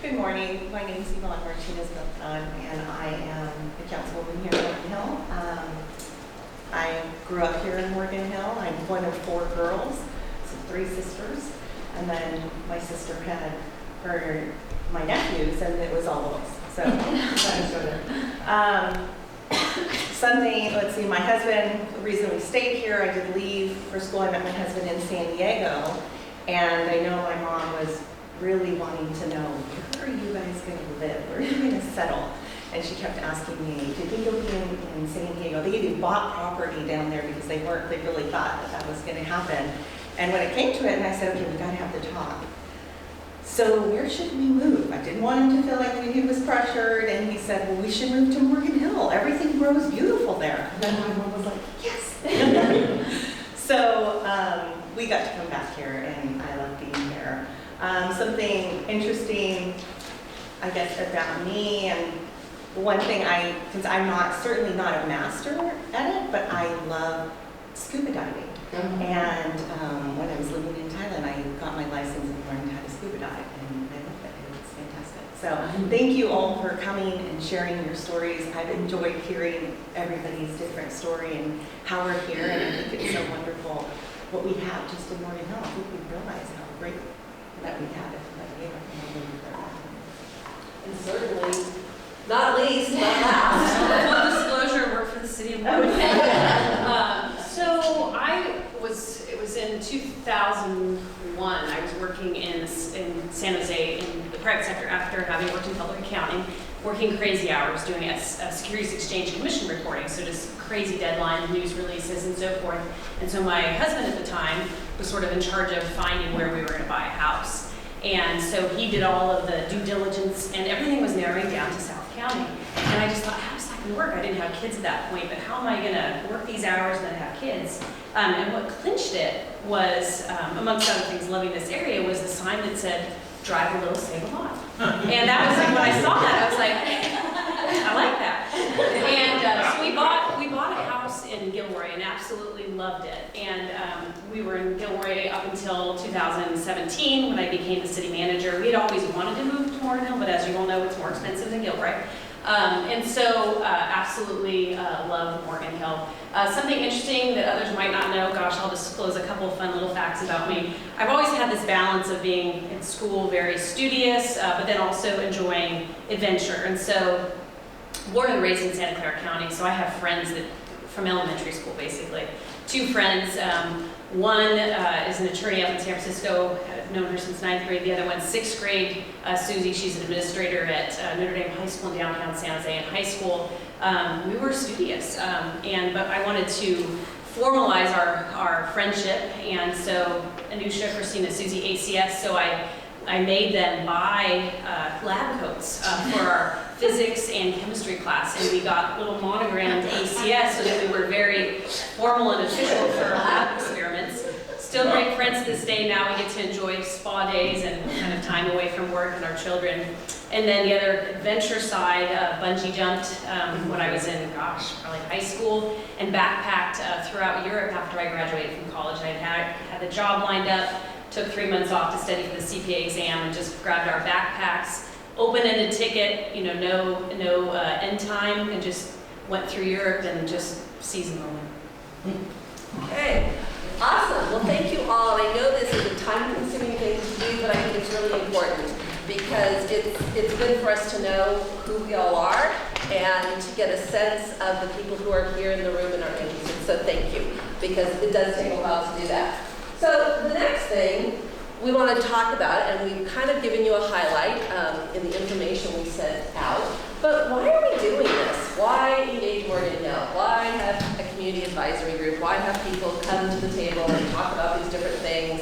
Good morning. My name is Yvonne Martinez-Beltran, and I am the councilwoman here in Morgan Hill. I grew up here in Morgan Hill. I'm one of 4 girls, so 3 sisters, and then my sister had my nephews, and it was all of us. So Sunday, let's see, my husband, the reason we stayed here, I did leave for school. I met my husband in San Diego, and I know my mom was really wanting to know, where are you guys going to live? Where are you going to settle? And she kept asking me, do you think you'll be in San Diego? They even bought property down there because they really thought that was going to happen. And when it came to it, and I said, okay, we got to have the talk. So where should we move? I didn't want him to feel like he was pressured, and he said, well, we should move to Morgan Hill. Everything grows beautiful there. And then my mom was like, yes. So we got to come back here, and I love being here. Something interesting, I guess, about me, and one thing since I'm certainly not a master at it, but I love scuba diving. And when I was living in Thailand, I got my license and learned how to scuba dive, and I love it. It's fantastic. So thank you all for coming and sharing your stories. I've enjoyed hearing everybody's different story and how we're here, and I think it's so wonderful what we have just in Morgan Hill. I think we realize how great that we have it. And certainly, not least, but last, full disclosure, work for the city of Morgan Hill. So it was in 2001, I was working in San Jose in the the private sector after having worked in public accounting, working crazy hours, doing a Securities Exchange Commission reporting, so just crazy deadlines, news releases, and so forth. And so my husband at the time was sort of in charge of finding where we were going to buy a house. And so he did all of the due diligence, and everything was narrowing down to South County. And I just thought, how is that going to work? I didn't have kids at that point, but how am I going to work these hours and then have kids? And what clinched it was, amongst other things, loving this area, was the sign that said, "Drive a little, save a lot." And that was like, when I saw that, I was like, I like that. And so we bought a house in Gilroy and absolutely loved it. And we were in Gilroy up until 2017 when I became the city manager. We had always wanted to move to Morgan Hill, but as you all know, it's more expensive than Gilroy. And so absolutely love Morgan Hill. Something interesting that others might not know, gosh, I'll disclose a couple of fun little facts about me. I've always had this balance of being in school very studious, but then also enjoying adventure. And so, born and raised in Santa Clara County, so I have friends that, from elementary school basically. Two friends, one is an attorney up in San Francisco. I've known her since 9th grade. The other one's 6th grade. Susie, she's an administrator at Notre Dame High School in downtown San Jose. In high school, we were studious, but I wanted to formalize our friendship, and so Anusha, Christina, Susie, ACS, so I made them buy lab coats for our physics and chemistry class, and we got little monogrammed ACS so that we were very formal and official for our lab experiments. Still great friends to this day. Now we get to enjoy spa days and kind of time away from work and our children. And then the other adventure side, bungee jumped when I was in, probably high school, and backpacked throughout Europe after I graduated from college. I had the job lined up, took 3 months off to study for the CPA exam, and just grabbed our backpacks, open-ended ticket, no end time, and just went through Europe and just seized the moment. Okay, awesome. Well, thank you all. And I know this is a time-consuming thing to do, but I think it's really important because it's good for us to know who we all are and to get a sense of the people who are here in the room and are interested. So thank you, because it does take a while to do that. So the next thing we want to talk about, and we've kind of given you a highlight in the information we sent out, but why are we doing this? Why engage Morgan Hill? Why have a community advisory group? Why have people come to the table and talk about these different things?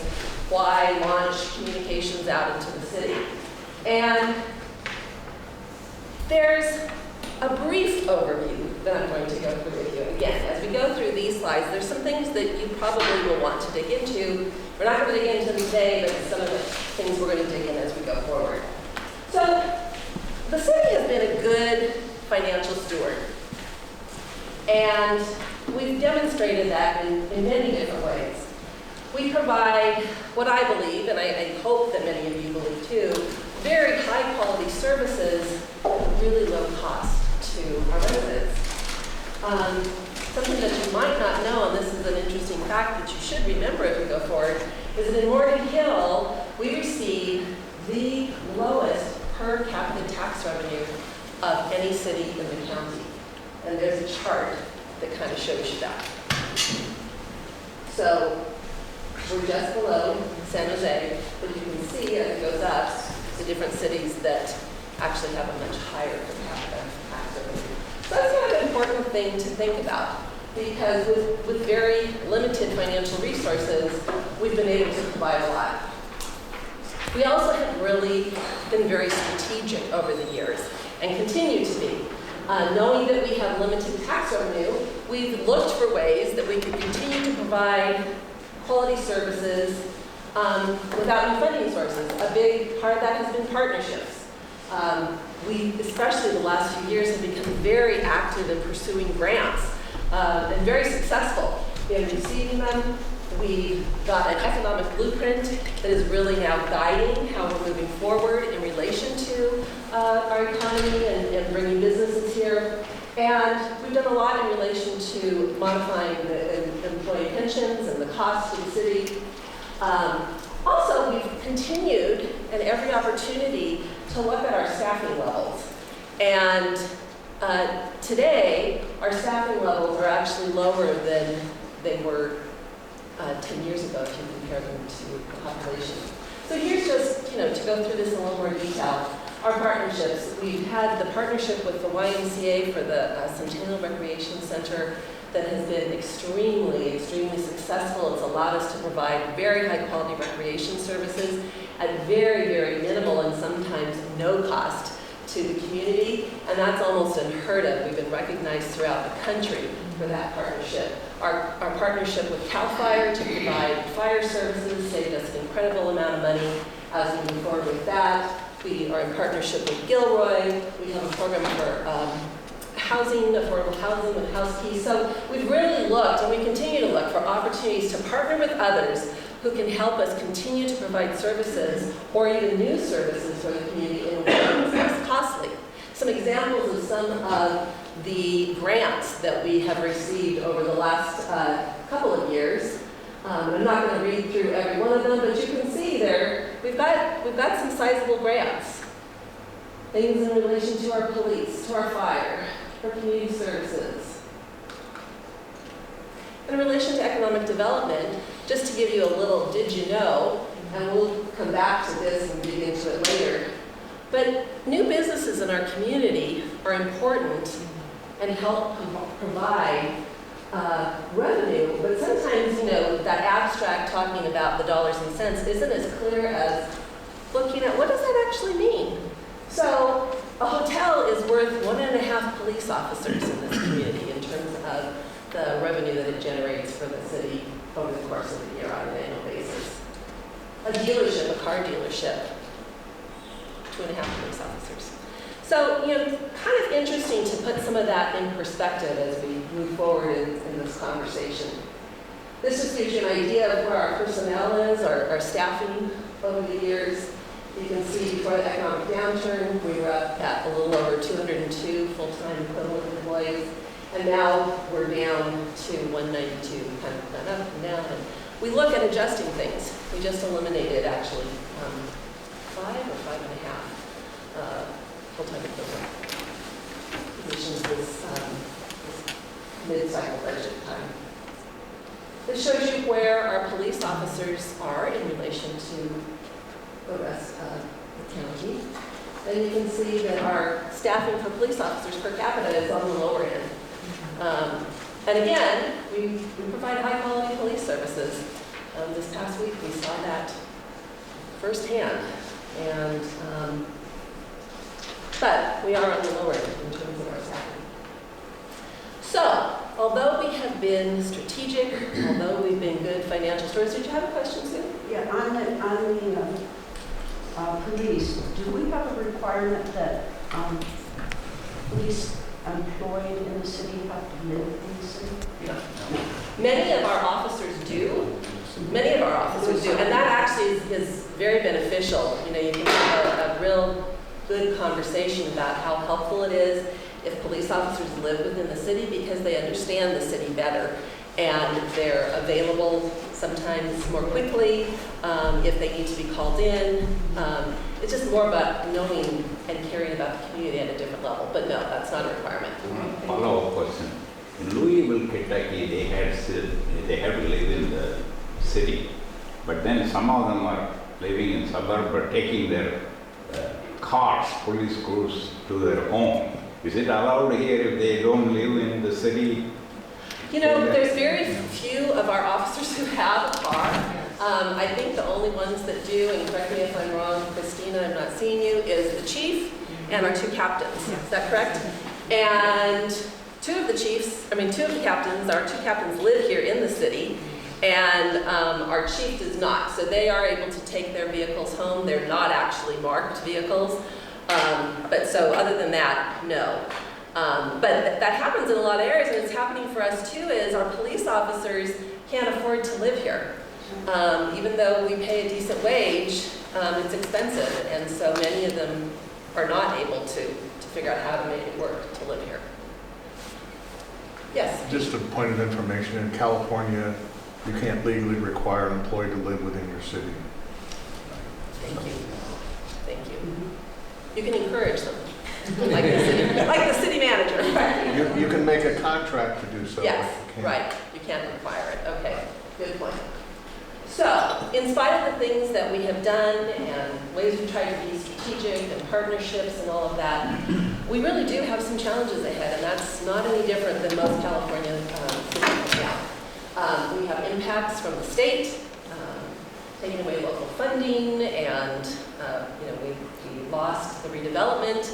Why launch communications out into the city? And there's a brief overview that I'm going to go through with you. Again, as we go through these slides, there's some things that you probably will want to dig into. We're not going to dig into them today, but some of the things we're going to dig in as we go forward. So, the city has been a good financial steward. And we've demonstrated that in many different ways. We provide what I believe, and I hope that many of you believe too, very high quality services at really low cost to our residents. Something that you might not know, and this is an interesting fact that you should remember as we go forward, is that in Morgan Hill, we receive the lowest per capita tax revenue of any city in the county. And there's a chart that kind of shows you that. So we're just below San Jose, but you can see as it goes up, the different cities that actually have a much higher per capita tax revenue. So that's kind of an important thing to think about, because with very limited financial resources, we've been able to provide a lot. We also have really been very strategic over the years, and continue to be. Knowing that we have limited tax revenue, we've looked for ways that we could continue to provide quality services without new funding sources. A big part of that has been partnerships. We, especially the last few years, have become very active in pursuing grants and very successful in receiving them. We've got an economic blueprint that is really now guiding how we're moving forward in relation to our economy and bringing businesses here. And we've done a lot in relation to modifying the employee pensions and the costs of the city. Also, we've continued at every opportunity to look at our staffing levels. And today, our staffing levels are actually lower than they were 10 years ago if you compare them to the population. So here's just, to go through this in a little more detail. Our partnerships. We've had the partnership with the YMCA for the Centennial Recreation Center that has been extremely, extremely successful. It's allowed us to provide very high quality recreation services at very, very minimal and sometimes no cost to the community, and that's almost unheard of. We've been recognized throughout the country for that partnership. Our partnership with CAL FIRE to provide fire services saved us an incredible amount of money as we move forward with that. We are in partnership with Gilroy. We have a program for housing, affordable housing with House Key. So we've really looked, and we continue to look for opportunities to partner with others who can help us continue to provide services or even new services for the community in ways that's less costly. Some examples of some of the grants that we have received over the last couple of years. I'm not going to read through every one of them, but you can see there, we've got some sizable grants. Things in relation to our police, to our fire, our community services. In relation to economic development, just to give you a little did you know, and we'll come back to this and dig into it later, but new businesses in our community are important and help provide revenue, but sometimes, that abstract talking about the dollars and cents isn't as clear as looking at what does that actually mean? So a hotel is worth 1.5 police officers in this community in terms of the revenue that it generates for the city over the course of the year on an annual basis. A dealership, a car dealership, 2.5 police officers. So, kind of interesting to put some of that in perspective as we move forward in this conversation. This just gives you an idea of where our personnel is, our staffing over the years. You can see before the economic downturn, we were up at a little over 202 full-time equivalent employees, and now we're down to 192, kind of gone up and down. And we look at adjusting things. We just eliminated actually 5 or 5.5 full-time equivalent positions this mid-cycle budget time. This shows you where our police officers are in relation to the rest of the county. And you can see that our staffing for police officers per capita is on the lower end. And again, we provide high-quality police services. This past week, we saw that firsthand. And but we are on the lower end in terms of our staffing. So, although we have been strategic, although we've been good financial stewards, did you have a question, Sue? Yeah, on the police, do we have a requirement that police employed in the city have to live in the city? No. Many of our officers do. Many of our officers do, and that actually is very beneficial. You can have a real good conversation about how helpful it is if police officers live within the city because they understand the city better and they're available sometimes more quickly if they need to be called in. It's just more about knowing and caring about the community at a different level. But no, that's not a requirement. Follow-up question. In Louisville, Kentucky, they had to live in the city, but then some of them are living in suburb but taking their cars, police cars, to their home. Is it allowed here if they don't live in the city? There's very few of our officers who have a car. I think the only ones that do, and correct me if I'm wrong, Christina, I'm not seeing you, is the chief and our 2 captains. Is that correct? And two of the captains, our 2 captains live here in the city, and our chief does not. So they are able to take their vehicles home. They're not actually marked vehicles. But so other than that, no. But that happens in a lot of areas, and it's happening for us too, is our police officers can't afford to live here. Even though we pay a decent wage, it's expensive, and so many of them are not able to figure out how to make it work to live here. Yes? Just a point of information, in California, you can't legally require an employee to live within your city. Thank you. Thank you. You can encourage them, like the city manager. You can make a contract to do so. Yes, right. You can't require it. Okay, good point. So, in spite of the things that we have done and ways we've tried to be strategic and partnerships and all of that, we really do have some challenges ahead, and that's not any different than most California cities now. We have impacts from the state, taking away local funding, and we lost the redevelopment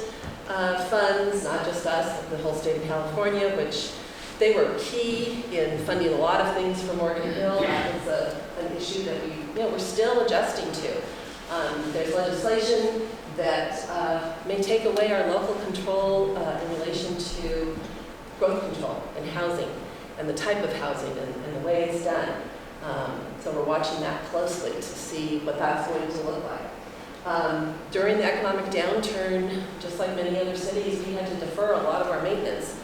funds, not just us, but the whole state of California, which they were key in funding a lot of things for Morgan Hill. That was an issue that we're still adjusting to. There's legislation that may take away our local control in relation to growth control and housing and the type of housing and the way it's done. So we're watching that closely to see what that's going to look like. During the economic downturn, just like many other cities, we had to defer a lot of our maintenance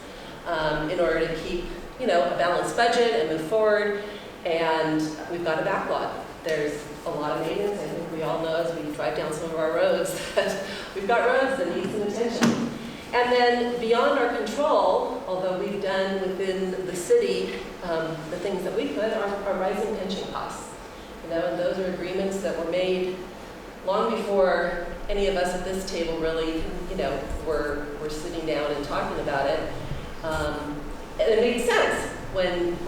in order to keep, a balanced budget and move forward. And we've got a backlog. There's a lot of maintenance. I think we all know as we drive down some of our roads that we've got roads that need some attention. And then beyond our control, although we've done within the city the things that we could, are rising pension costs. And those are agreements that were made long before any of us at this table really, were sitting down and talking about it. And it made sense when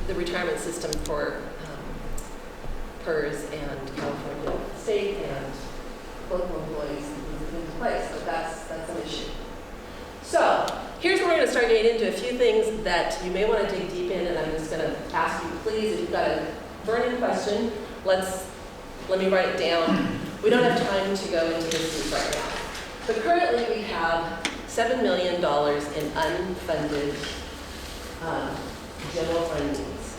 the retirement system for PERS and California state and local employees was in place, but that's an issue. So here's where we're going to start getting into a few things that you may want to dig deep in, and I'm just going to ask you, please, if you've got a burning question, let me write it down. We don't have time to go into this right now. But currently we have $7 million in unfunded general fund needs.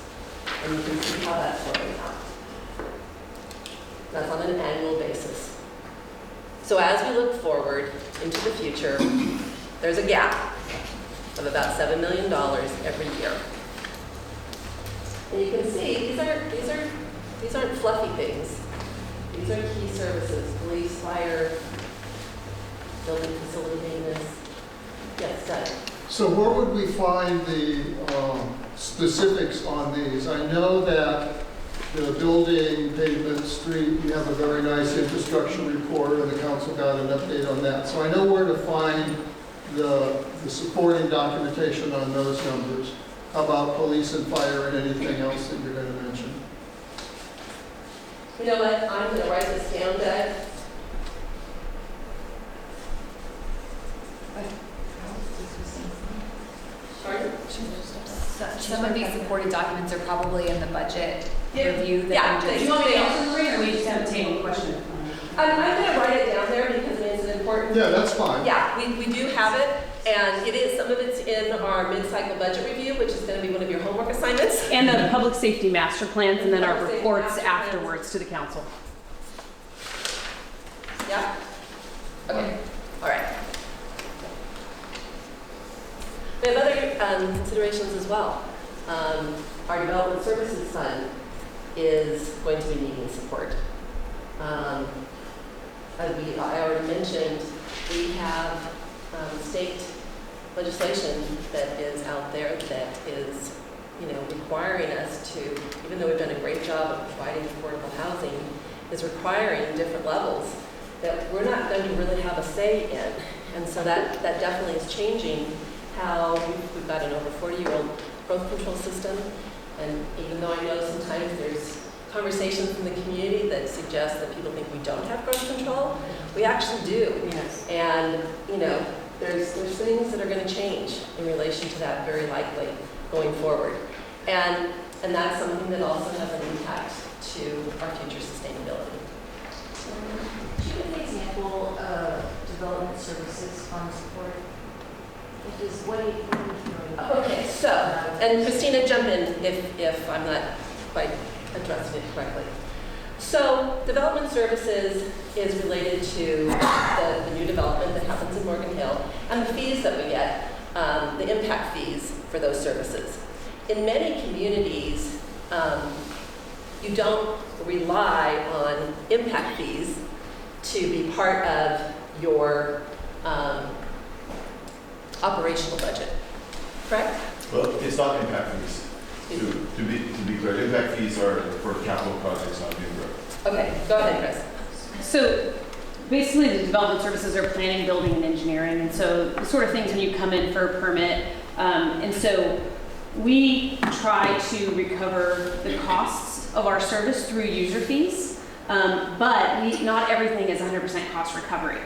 And you can see how that's working out. That's on an annual basis. So as we look forward into the future, there's a gap of about $7 million every year. And you can see these aren't fluffy things. These are key services: police, fire, building facility maintenance. Yes, Doug. So where would we find the specifics on these? I know that the building, pavement, street, you have a very nice infrastructure report, and the council got an update on that. So I know where to find the supporting documentation on those numbers. How about police and fire and anything else that you're going to mention? You know what? I'm going to write this down, Doug. Pardon? Some of these supporting documents are probably in the budget review that we Do you want me to answer, Marie, or we just have a table question? I'm going to write it down there because it's an important. Yeah, that's fine. Yeah, we do have it, and some of it's in our mid-cycle budget review, which is going to be one of your homework assignments. And the public safety master plans, and then our reports afterwards to the council. Yeah? Okay, all right. We have other considerations as well. Our development services fund is going to be needing support. As I already mentioned, we have state legislation that is out there that is, requiring us to, even though we've done a great job of providing affordable housing, is requiring different levels that we're not going to really have a say in. And so that definitely is changing how we've got an over 40-year-old growth control system. And even though I know sometimes there's conversations in the community that suggest that people think we don't have growth control, we actually do. Yes. And, there's things that are going to change in relation to that very likely going forward. And that's something that also has an impact to our future sustainability. Do you have an example of development services fund support? What do you Okay, so, and Christina, jump in if I'm not quite addressing it correctly. So, development services is related to the new development that happens in Morgan Hill and the fees that we get, the impact fees for those services. In many communities, you don't rely on impact fees to be part of your operational budget, correct? Well, it's not impact fees. To be be clear, impact fees are for capital projects, not new growth. Okay, go ahead, Chris. So basically, the development services are planning, building, and engineering, and so the sort of things when you come in for a permit. And so we try to recover the costs of our service through user fees, but not everything is 100% cost recovery.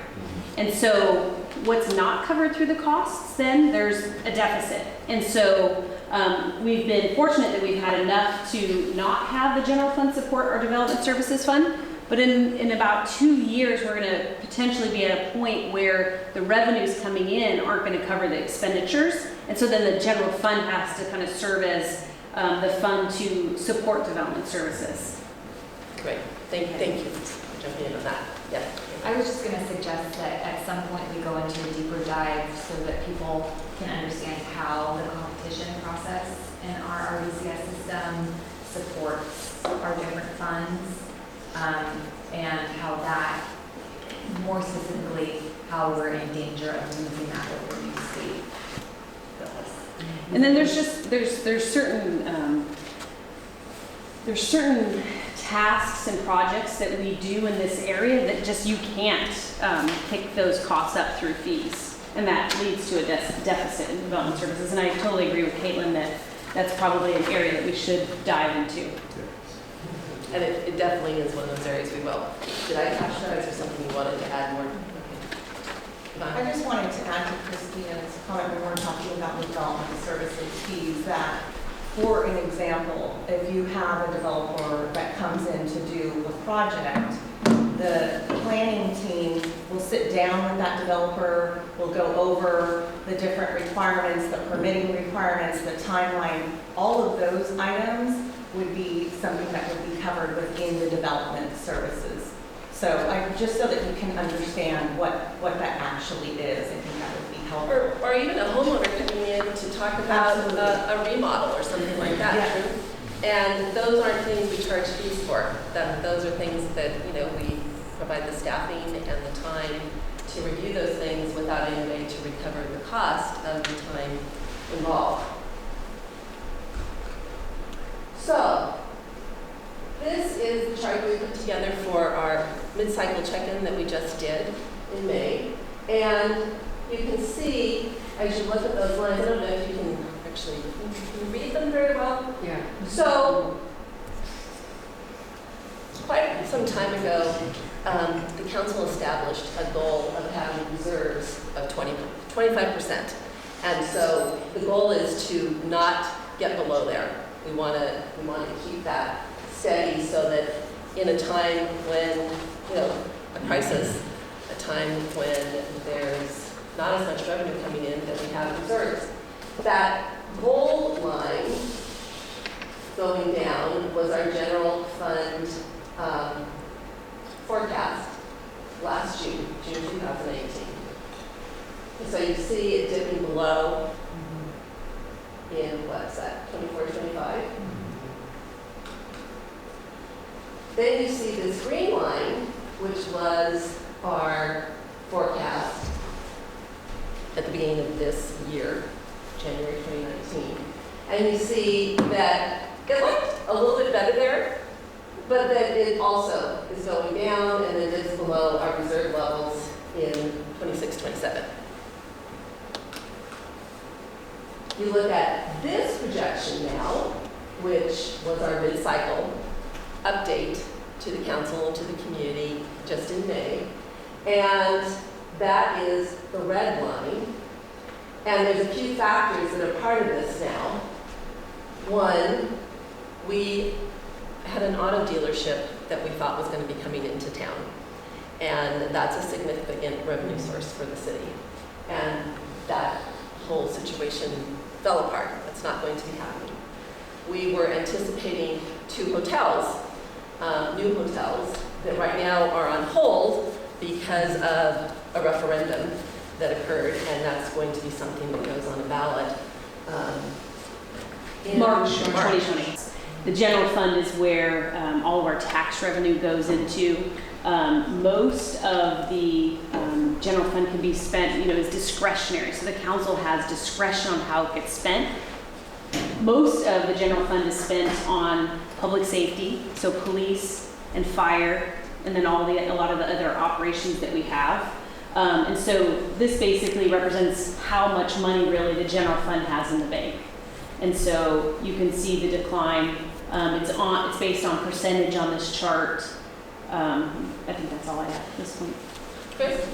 And so what's not covered through the costs, then there's a deficit. And so we've been fortunate that we've had enough to not have the general fund support our development services fund. But in about 2 years, we're going to potentially be at a point where the revenues coming in aren't going to cover the expenditures. And so then the general fund has to kind of serve as the fund to support development services. Great, thank you for jumping in on that. Yeah. I was just going to suggest that at some point we go into a deeper dive so that people can understand how the competition process in our RDCS system supports our different funds, and how that, more specifically, how we're in danger of losing that over new state. And then there's certain tasks and projects that we do in this area that just you can't pick those costs up through fees, and that leads to a deficit in development services. And I totally agree with Caitlin that that's probably an area that we should dive into. And it definitely is one of those areas we will. Did I catch that? Is there something you wanted to add more? I just wanted to add to Christina's comment when we're talking about the development services fees that, for an example, if you have a developer that comes in to do a project, the planning team will sit down with that developer, will go over the different requirements, the permitting requirements, the timeline, all of those items would be something that would be covered within the development services. So just so that you can understand what that actually is, I think that would be helpful. Or even a homeowner coming in to talk about a remodel or something like that. Yeah. And those aren't things we charge fees for. Those are things that, we provide the staffing and the time to review those things without any way to recover the cost of the time involved. So, this is the chart we put together for our mid-cycle check-in that we just did in May. And you can see, as you look at those lines, I don't know if you can actually can you read them very well. Yeah. So, quite some time ago, the council established a goal of having reserves of 25%. And so the goal is to not get below there. We want to keep that steady so that in a time when, a crisis, a time when there's not as much revenue coming in, that we have reserves. That gold line going down was our general fund forecast last June 2018. So you see it dipping below in what's that, 24, 25? Then you see this green line, which was our forecast at the beginning of this year, January 2019. And you see that it looked a little bit better there, but that it also is going down and it is below our reserve levels in 26, 27. You look at this projection now, which was our mid-cycle update to the council and to the community just in May. And that is the red line. And there's a few factors that are part of this now. One, we had an auto dealership that we thought was going to be coming into town. And that's a significant revenue source for the city. And that whole situation fell apart. That's not going to be happening. We were anticipating 2 hotels, new hotels, that right now are on hold because of a referendum that occurred, and that's going to be something that goes on a ballot in March 2020. The general fund is where all of our tax revenue goes into. Most of the general fund can be spent, is discretionary. So the council has discretion on how it gets spent. most of the general fund is spent on public safety, so police and fire, and then a lot of the other operations that we have. And so this basically represents how much money really the general fund has in the bank. And so you can see the decline. It's based on percentage on this chart. I think that's all I have at this point.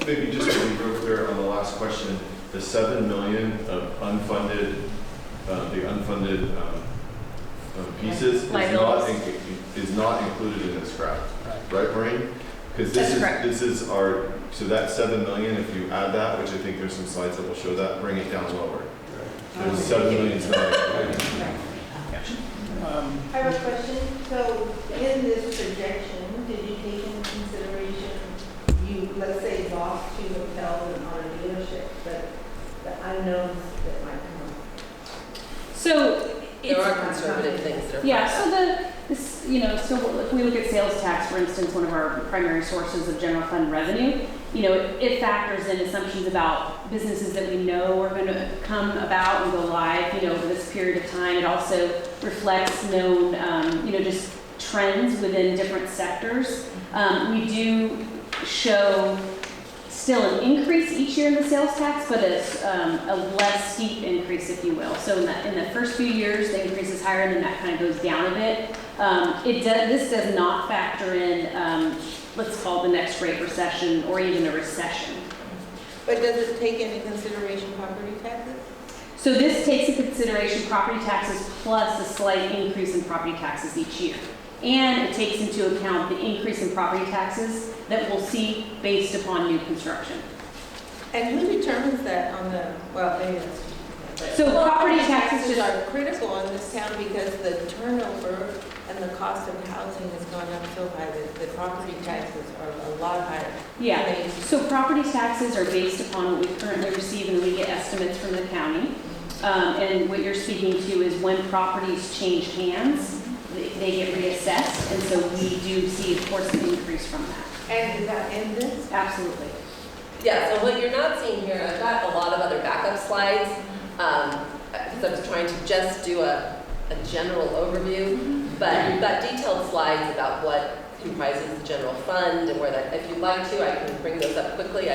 Maybe just to be real clear on the last question, the 7 million of unfunded, the unfunded pieces is not included in this graph, right, Maureen? Because this is our, so that 7 million, if you add that, which I think there's some slides that will show that, bring it down lower. There's 7 million not. I have a question. So in this projection, did you take into consideration, you, let's say, lost 2 hotels and auto dealerships, but the unknowns that might come up? So there are conservative things that are so if we look at sales tax, for instance, one of our primary sources of general fund revenue, it factors in assumptions about businesses that we know are going to come about and go live, over this period of time. It also reflects known, just trends within different sectors. We do show still an increase each year in the sales tax, but it's a less steep increase, if you will. So in the first few years, the increase is higher, and then that kind of goes down a bit. This does not factor in, let's call it the next Great Recession or even a recession. But does it take into consideration property taxes? So this takes into consideration property taxes plus a slight increase in property taxes each year. And it takes into account the increase in property taxes that we'll see based upon new construction. And who determines that on the, well, maybe that's... So property taxes are critical in this town because the turnover and the cost of housing has gone up so high that the property taxes are a lot higher. Yeah, so property taxes are based upon what we currently receive, and we get estimates from the county. And what you're speaking to is when properties change hands, they get reassessed, and so we do see, of course, an increase from that. And is that in this? Absolutely. Yeah, so what you're not seeing here, I've got a lot of other backup slides, because I was trying to just do a general overview, but we've got detailed slides about what comprises the general fund and where that, if you'd like to, I can bring those up quickly.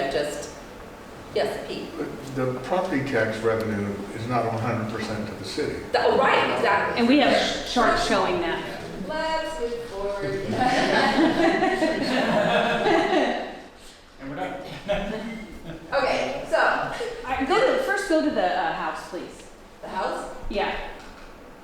Yes, Pete. The property tax revenue is not 100% to the city. Oh, right, exactly. And we have charts showing that. Let's move forward. And we're done. Okay, so. First go to the house, please. The house? Yeah,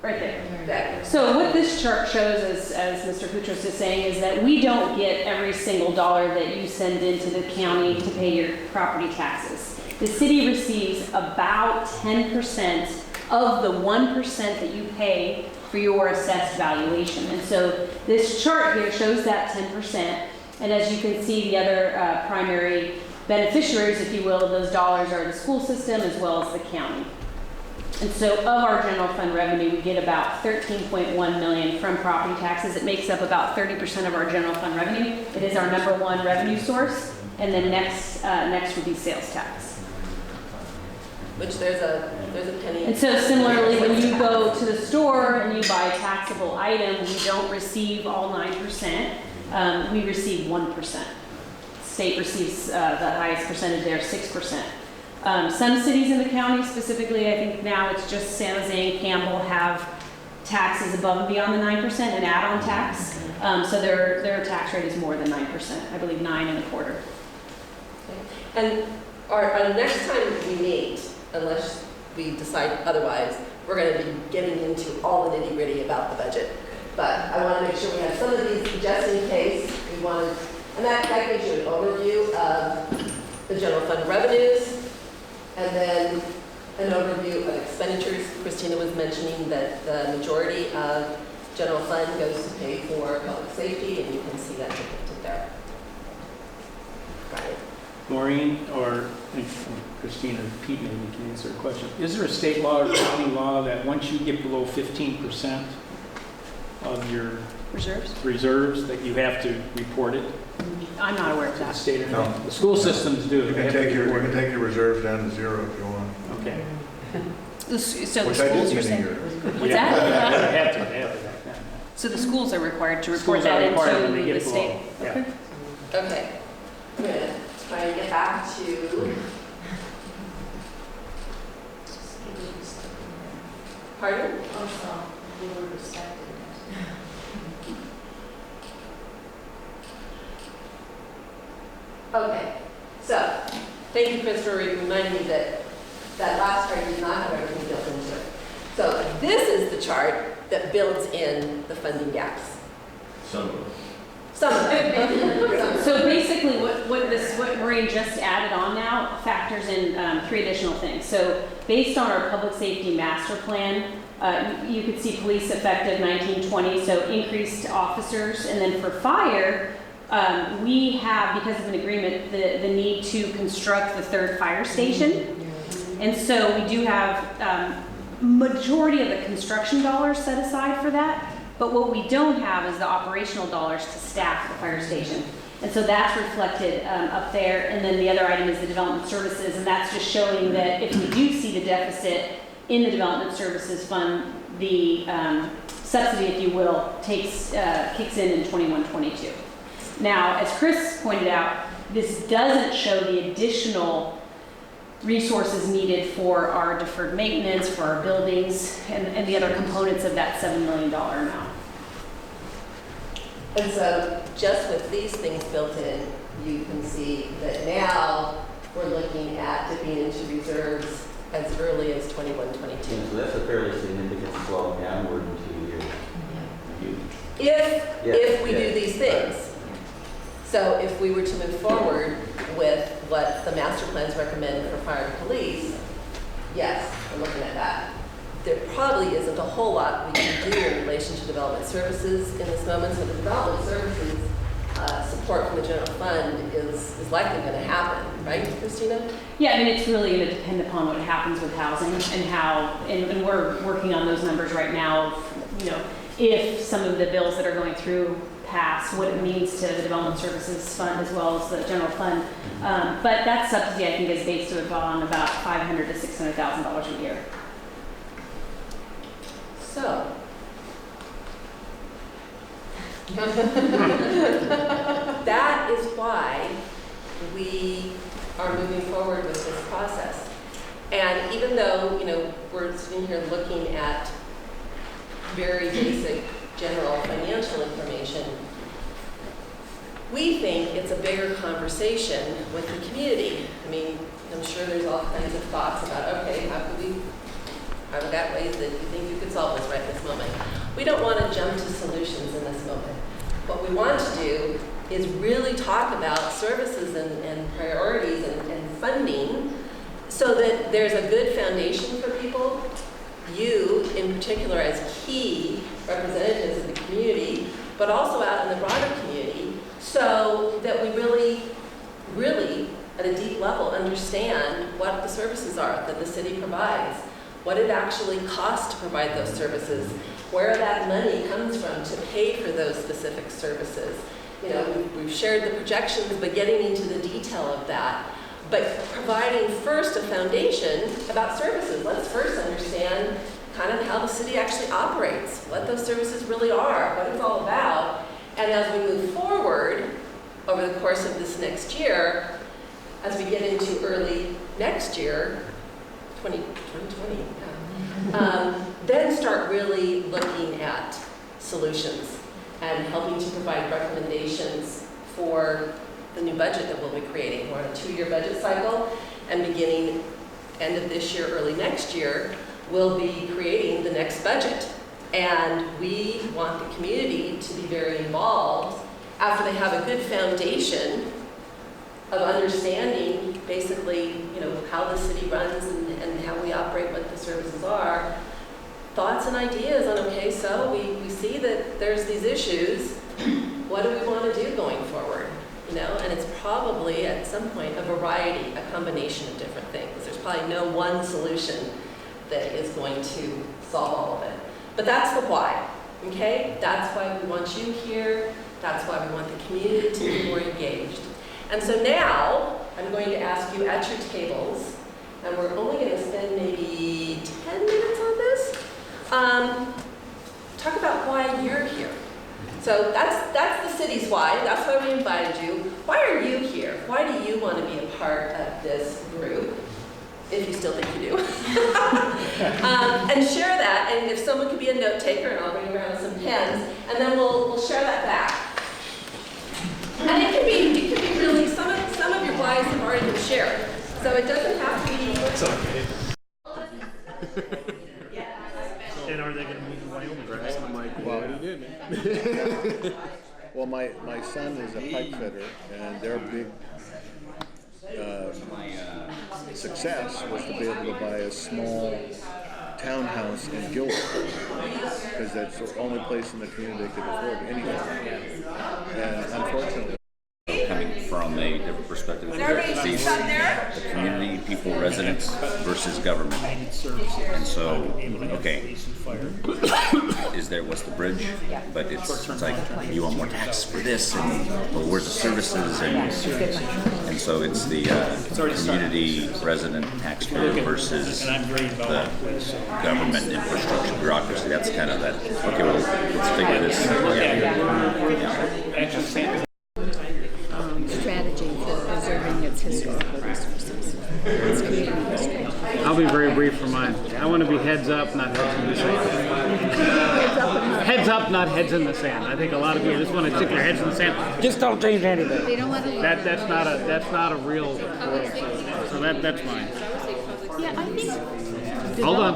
right there. Exactly. So what this chart shows, as Mr. Koutros is saying, is that we don't get every single dollar that you send into the county to pay your property taxes. The city receives about 10% of the 1% that you pay for your assessed valuation. And so this chart here shows that 10%. And as you can see, the other primary beneficiaries, if you will, of those dollars are the school system as well as the county. And so of our general fund revenue, we get about $13.1 million from property taxes. It makes up about 30% of our general fund revenue. It is our #1 revenue source. And then next would be sales tax. Which there's a penny. And so similarly, when you go to the store and you buy a taxable item, we don't receive all 9%. We receive 1%. State receives the highest percentage there, 6%. Some cities in the county, specifically, I think now it's just San Jose and Campbell, have taxes above and beyond the 9%, an add-on tax. So their tax rate is more than 9%. I believe 9.25%. And our next time we meet, unless we decide otherwise, we're going to be getting into all the nitty-gritty about the budget. But I want to make sure we have some of these just in case we wanted, and that gives you an overview of the general fund revenues, and then an overview of expenditures. Christina was mentioning that the majority of general fund goes to pay for public safety, and you can see that depicted there. Right. Maureen or Christina or Pete maybe can answer a question. Is there a state law or county law that once you get below 15% of your reserves that you have to report it? I'm not aware of that. State or no. The school systems do. You can take your reserves down to 0 if you want. Okay. So the Which I did schools, you're many saying? years. What's Yeah, that? they have to, they have to. So the schools are required to report Schools are that required when they into get the below. state? Yeah. Okay. I'm gonna try and get back to. Pardon? Also, we were respected. Okay, so, thank you, Chris, for reminding me that that last chart did not have everything built into it. So this is the chart that builds in the funding gaps. Some of them. Some of them. So basically, what Maureen just added on now factors in 3 additional things. So based on our public safety master plan, you could see police effective 1920, so increased officers. And then for fire, we have, because of an agreement, the need to construct the 3rd fire station. And so we do have majority of the construction dollars set aside for that. But what we don't have is the operational dollars to staff the fire station. And so that's reflected up there. And then the other item is the development services. And that's just showing that if we do see the deficit in the development services fund, the subsidy, if you will, kicks in 21-22. Now, as Chris pointed out, this doesn't show the additional resources needed for our deferred maintenance, for our buildings, and the other components of that $7 million amount. And so just with these things built in, you can see that now we're looking at dipping into reserves as early as 21-22. So that's a fairly significant slow downward in 2 years. If we do these things. So if we were to move forward with what the master plans recommend for fire and police, yes, we're looking at that. There probably isn't a whole lot we can do in relation to development services in this moment. So the development services support from the general fund is likely going to happen, right, Christina? Yeah, I mean, it's really going to depend upon what happens with housing and how, and we're working on those numbers right now, if some of the bills that are going through pass, what it means to the development services fund as well as the general fund. But that subsidy, I think, is based on about $500,000 to $600,000 a year. So, that is why we are moving forward with this process. And even though, we're sitting here looking at very basic general financial information, we think it's a bigger conversation with the community. I mean, I'm sure there's all kinds of thoughts about, okay, I've got ways that you think you could solve this right this moment. We don't want to jump to solutions in this moment. What we want to do is really talk about services and priorities and funding so that there's a good foundation for people, you in particular as key representatives of the community, but also out in the broader community, so that we really, really, at a deep level, understand what the services are that the city provides, what it actually costs to provide those services, where that money comes from to pay for those specific services. We've shared the projections, but getting into the detail of that, but providing first a foundation about services. Let's first understand kind of how the city actually operates, what those services really are, what it's all about. And as we move forward over the course of this next year, as we get into early next year, 2020, then start really looking at solutions and helping to provide recommendations for the new budget that we'll be creating. We're on a 2-year budget cycle, and beginning end of this year, early next year, we'll be creating the next budget. And we want the community to be very involved after they have a good foundation of understanding basically, how the city runs and how we operate, what the services are. Thoughts and ideas on, okay, so we see that there's these issues. What do we want to do going forward? And it's probably at some point a variety, a combination of different things. There's probably no one solution that is going to solve all of it. But that's the why, okay? That's why we want you here. That's why we want the community to be more engaged. And so now, I'm going to ask you at your tables and we're only going to spend maybe 10 minutes on this. Talk about why you're here. So that's the city's why. That's why we invited you. Why are you here? Why do you want to be a part of this group? If you still think you do. And share that, and if someone could be a note taker, and I'll bring around some pens, and then we'll share that back. And it can be really, some of your whys have already been shared. So it doesn't have to be. It's okay. And are they going to move to Wyoming? Well, my son is a pipe fitter, and their big success was to be able to buy a small townhouse in Gilbert, because that's the only place in the community they could afford anything. And unfortunately, coming from a different perspective, the community, people, residents versus government. And so, okay, what's the bridge? But it's like, you want more tax for this, and well, where's the services? And so it's the community, resident, taxpayer versus the government infrastructure bureaucracy. That's kind of that, okay, well, let's figure this. Strategy for preserving its historical resources. It's community history. I'll be very brief for mine. I want to be heads up, not heads in the sand. Heads up, not heads in the sand. I think a lot of people just want to stick their heads in the sand. Just don't change anything. They don't want to. That's not a real world. So that's mine. Yeah, I think. Hold on.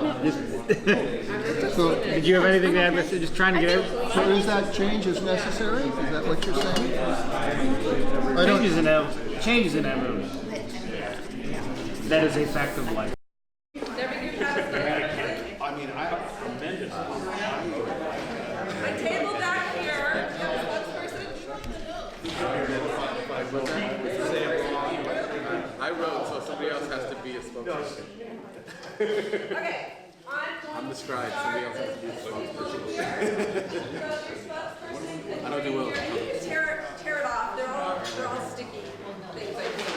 So, did you have anything to add? Just trying to get everything. So is that change is necessary? Is that what you're saying? Change is inevitable. That is a fact of life. I mean, I tremendous. My table back here. I wrote, so somebody else has to be a spokesperson. Okay. I'm the scribe, somebody else has to be a spokesperson. I don't do well. You can tear it off. They're all sticky things, I think.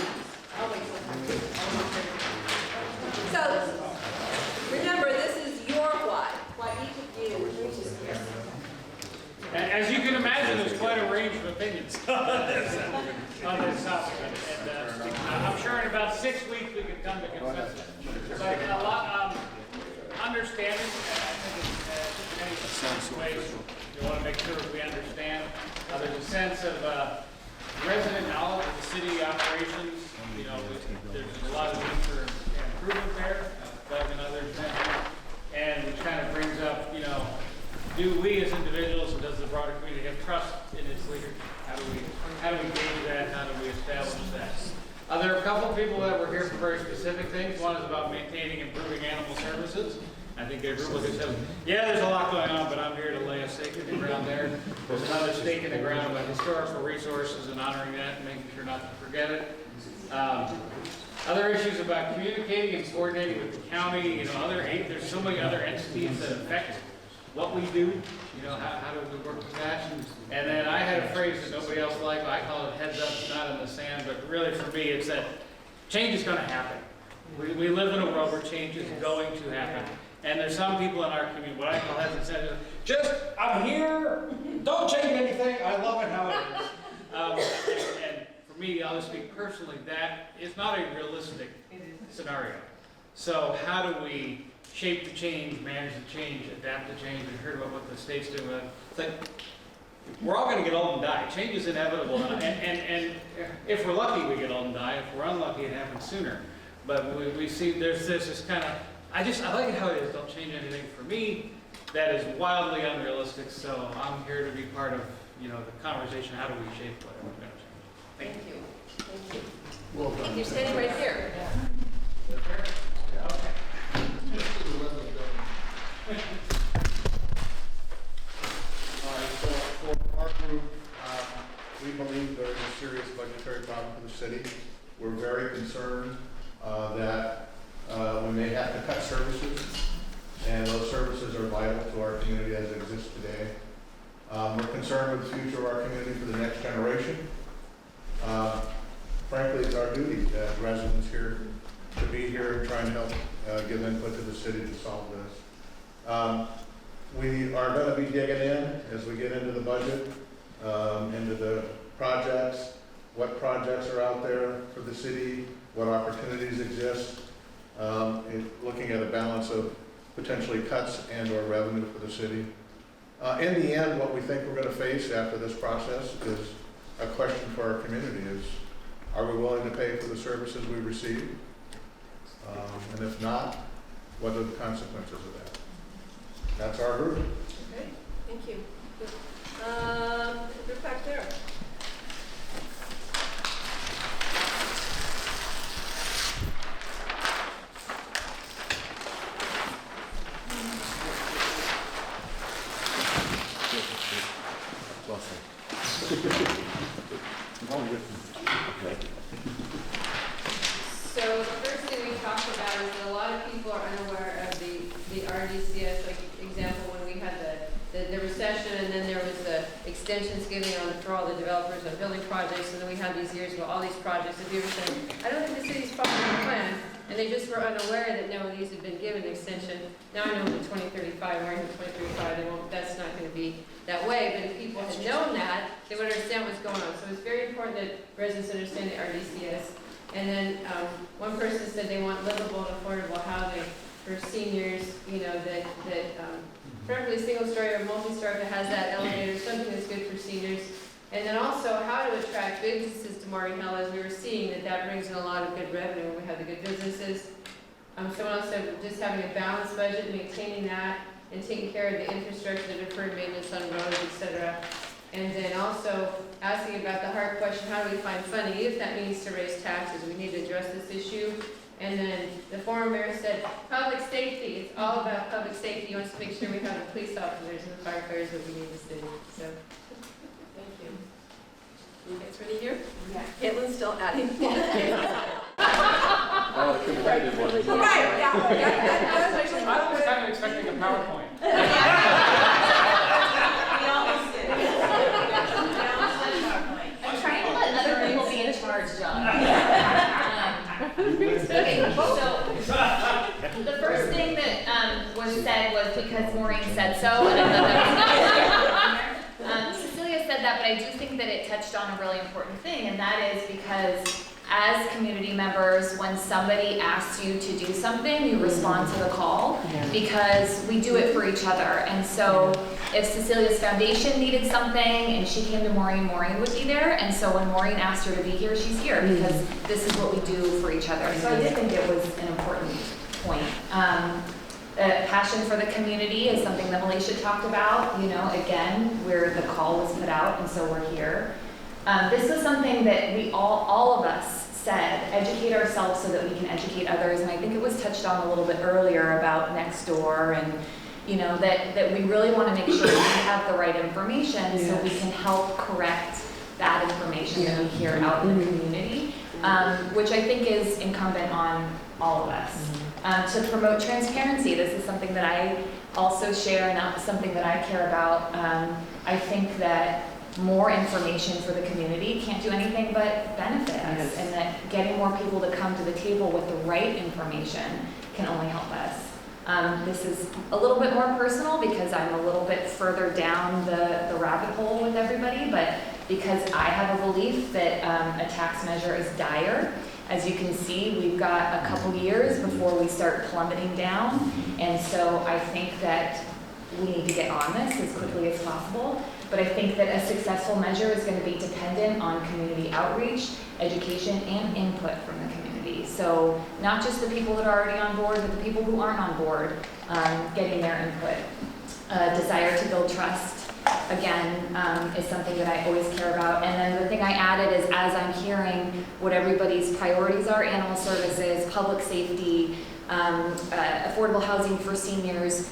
So remember, this is your why. Why each of you is here. As you can imagine, there's quite a range of opinions on this topic. And I'm sure in about 6 weeks we can come to consensus. But a lot, understanding, I think in many ways, we want to make sure we understand. There's a sense of resident knowledge of the city operations. You know, there's a lot of need for improvement there, Doug and others mentioned. And which kind of brings up, you know, do we as individuals and does the broader community have trust in its leaders? How do we gauge that? How do we establish that? There are a couple of people that were here for very specific things. One is about maintaining and improving animal services. I think they look at said, yeah, there's a lot going on, but I'm here to lay a stake in the ground there. There's another stake in the ground about historical resources and honoring that and making sure not to forget it. Other issues about communicating and coordinating with the county, you know, there's so many other entities that affect what we do, you know, how do we work with that? And then I had a phrase that nobody else liked, I call it heads up, not in the sand, but really for me it's that change is going to happen. We live in a world where change is going to happen. And there's some people in our community, what I call heads and sand, just, I'm here, don't change anything, I love it how it is. And for me, I'll just speak personally, that is not a realistic scenario. So how do we shape the change, manage the change, adapt the change? We heard about what the state's doing. It's like, we're all going to get old and die. Change is inevitable. And if we're lucky, we get old and die. If we're unlucky, it happens sooner. But we see there's this kind of, I like it how it is. Don't change anything. For me, that is wildly unrealistic. So I'm here to be part of, you know, the conversation. How do we shape whatever we're going to change? Thank you. Thank you. Well done. You're standing right here. Okay. All right, so for our group, we believe there is a serious budgetary problem for the city. We're very concerned that we may have to cut services, and those services are vital to our community as it exists today. We're concerned with the future of our community for the next generation. Frankly, it's our duty as residents here to be be here and try and help give input to the city to solve this. We are going to be digging in as we get into the budget, into the projects, what projects are out there for the city, what opportunities exist, looking at a balance of potentially cuts and or revenue for the city. In the end, what we think we're going to face after this process is a question for our community is, are we willing to pay for the services we receive? And if not, what are the consequences of that? That's our group. Okay, thank you. Group back there. Well said. So the first thing we talked about is that a lot of people are unaware of the RDCS, like example, when we had the recession and then there was the extensions given on for all the developers on building projects, and then we had these years with all these projects, and people were saying, I don't think the city's following the plan, and they just were unaware that no, these had been given extension. Now I know the 2035, we're in 2035, they won't, that's not going to be that way, but if people had known that, they would understand what's going on. So it's very important that residents understand the RDCS. And then one person said they want livable and affordable housing for seniors, you know, that preferably single story or multi-story that has that elevator, something that's good for seniors. And then also how to attract businesses to Morgan Hill, as we were seeing that brings in a lot of good revenue when we have the good businesses. Someone else said just having a balanced budget, maintaining that, and taking care of the infrastructure, the deferred maintenance on roads, etc. And then also asking about the hard question, how do we find funding? If that means to raise taxes, we need to address this issue. And then the former mayor said, public safety, it's all about public safety. He wants to make sure we have the police officers and the firefighters that we need in the city. So, thank you. You guys ready here? Yeah. Caitlin's still adding. Oh, the competitive one. Right, yeah. I was kind of expecting a PowerPoint. We almost did. I'm trying to let other people be in charge, John. Okay, so the first thing that was said was because Maureen said so, and I thought that was not Cecilia said that, but I do think that it touched on a really important thing, and that is because as community members, when somebody asks you to do something, you respond to the call because we do it for each other. And so if Cecilia's foundation needed something and she came to Maureen, Maureen would be there. And so when Maureen asked her to be here, she's here because this is what we do for each other. So I did think it was an important point. Passion for the community is something that Malaysia talked about, you know, again, where the call was put out, and so we're here. This was something that we all of us said, educate ourselves so that we can educate others, and I think it was touched on a little bit earlier about next door, and you know, that we really want to make sure that we have the right information so we can help correct that information that we hear out in the community, which I think is incumbent on all of us. To promote transparency, this is something that I also share and something that I care about. I think that more information for the community can't do anything but benefit us, and that getting more people to come to the table with the right information can only help us. This is a little bit more personal because I'm a little bit further down the rabbit hole with everybody, but because I have a belief that a tax measure is dire. As you can see, we've got a couple years before we start plummeting down, and so I think that we need to get on this as quickly as possible. But I think that a successful measure is going to be dependent on community outreach, education, and input from the community. So not just the people that are already on board, but the people who aren't on board, getting their input. Desire to build trust, again, is something that I always care about. And then the thing I added is, as I'm hearing what everybody's priorities are, animal services, public safety, affordable housing for seniors,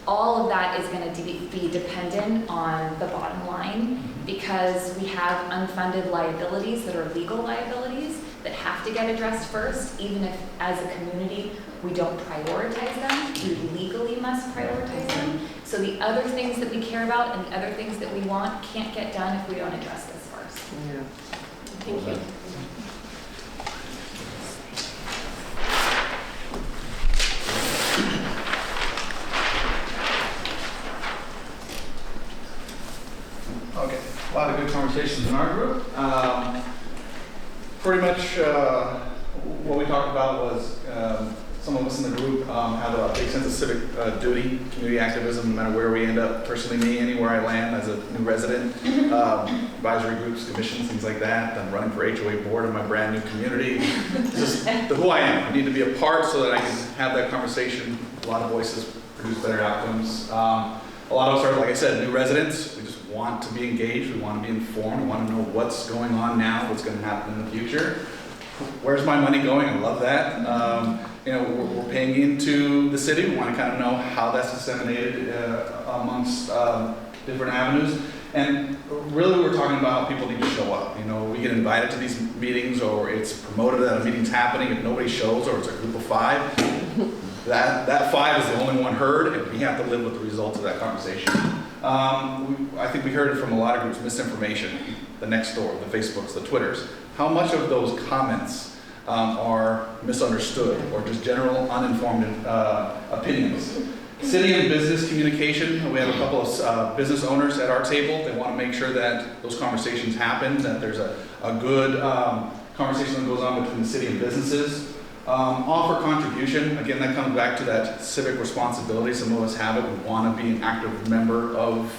all of that is going to be dependent on the bottom line, because we have unfunded liabilities that are legal liabilities that have to get addressed first, even if as a community we don't prioritize them, we legally must prioritize them. So the other things that we care about and the other things that we want can't get done if we don't address this first. Thank you. conversations in our group. Pretty much what we talked about was some of us in the group have a big sense of civic duty, community activism, no matter where we end up. Personally, me, anywhere I land as a new resident, advisory groups, commissions, things like that. I'm running for HOA board in my brand new community. It's just who I am. I need to be a part so that I can have that conversation. A lot of voices produce better outcomes. A lot of us are, like I said, new residents. We just want to be engaged. We want to be informed. We want to know what's going on now, what's going to happen in the future. Where's my money going? I love that. You know, we're paying into the city. We want to kind of know how that's disseminated amongst different avenues. And really we're talking about how people need to show up. You know, we get invited to these meetings, or it's promoted that a meeting's happening. If nobody shows, or it's a group of 5, that 5 is the only one heard, and we have to live with the results of that conversation. I think we heard it from a lot of groups, misinformation, the next door, the Facebooks, the Twitters. How much of those comments are misunderstood or just general uninformed opinions? City and business communication, we have a couple of business owners at our table. They want to make sure that those conversations happen, that there's a good conversation that goes on between the city and businesses. Offer contribution, again, that comes back to that civic responsibility. Some of us have it. We want to be an active member of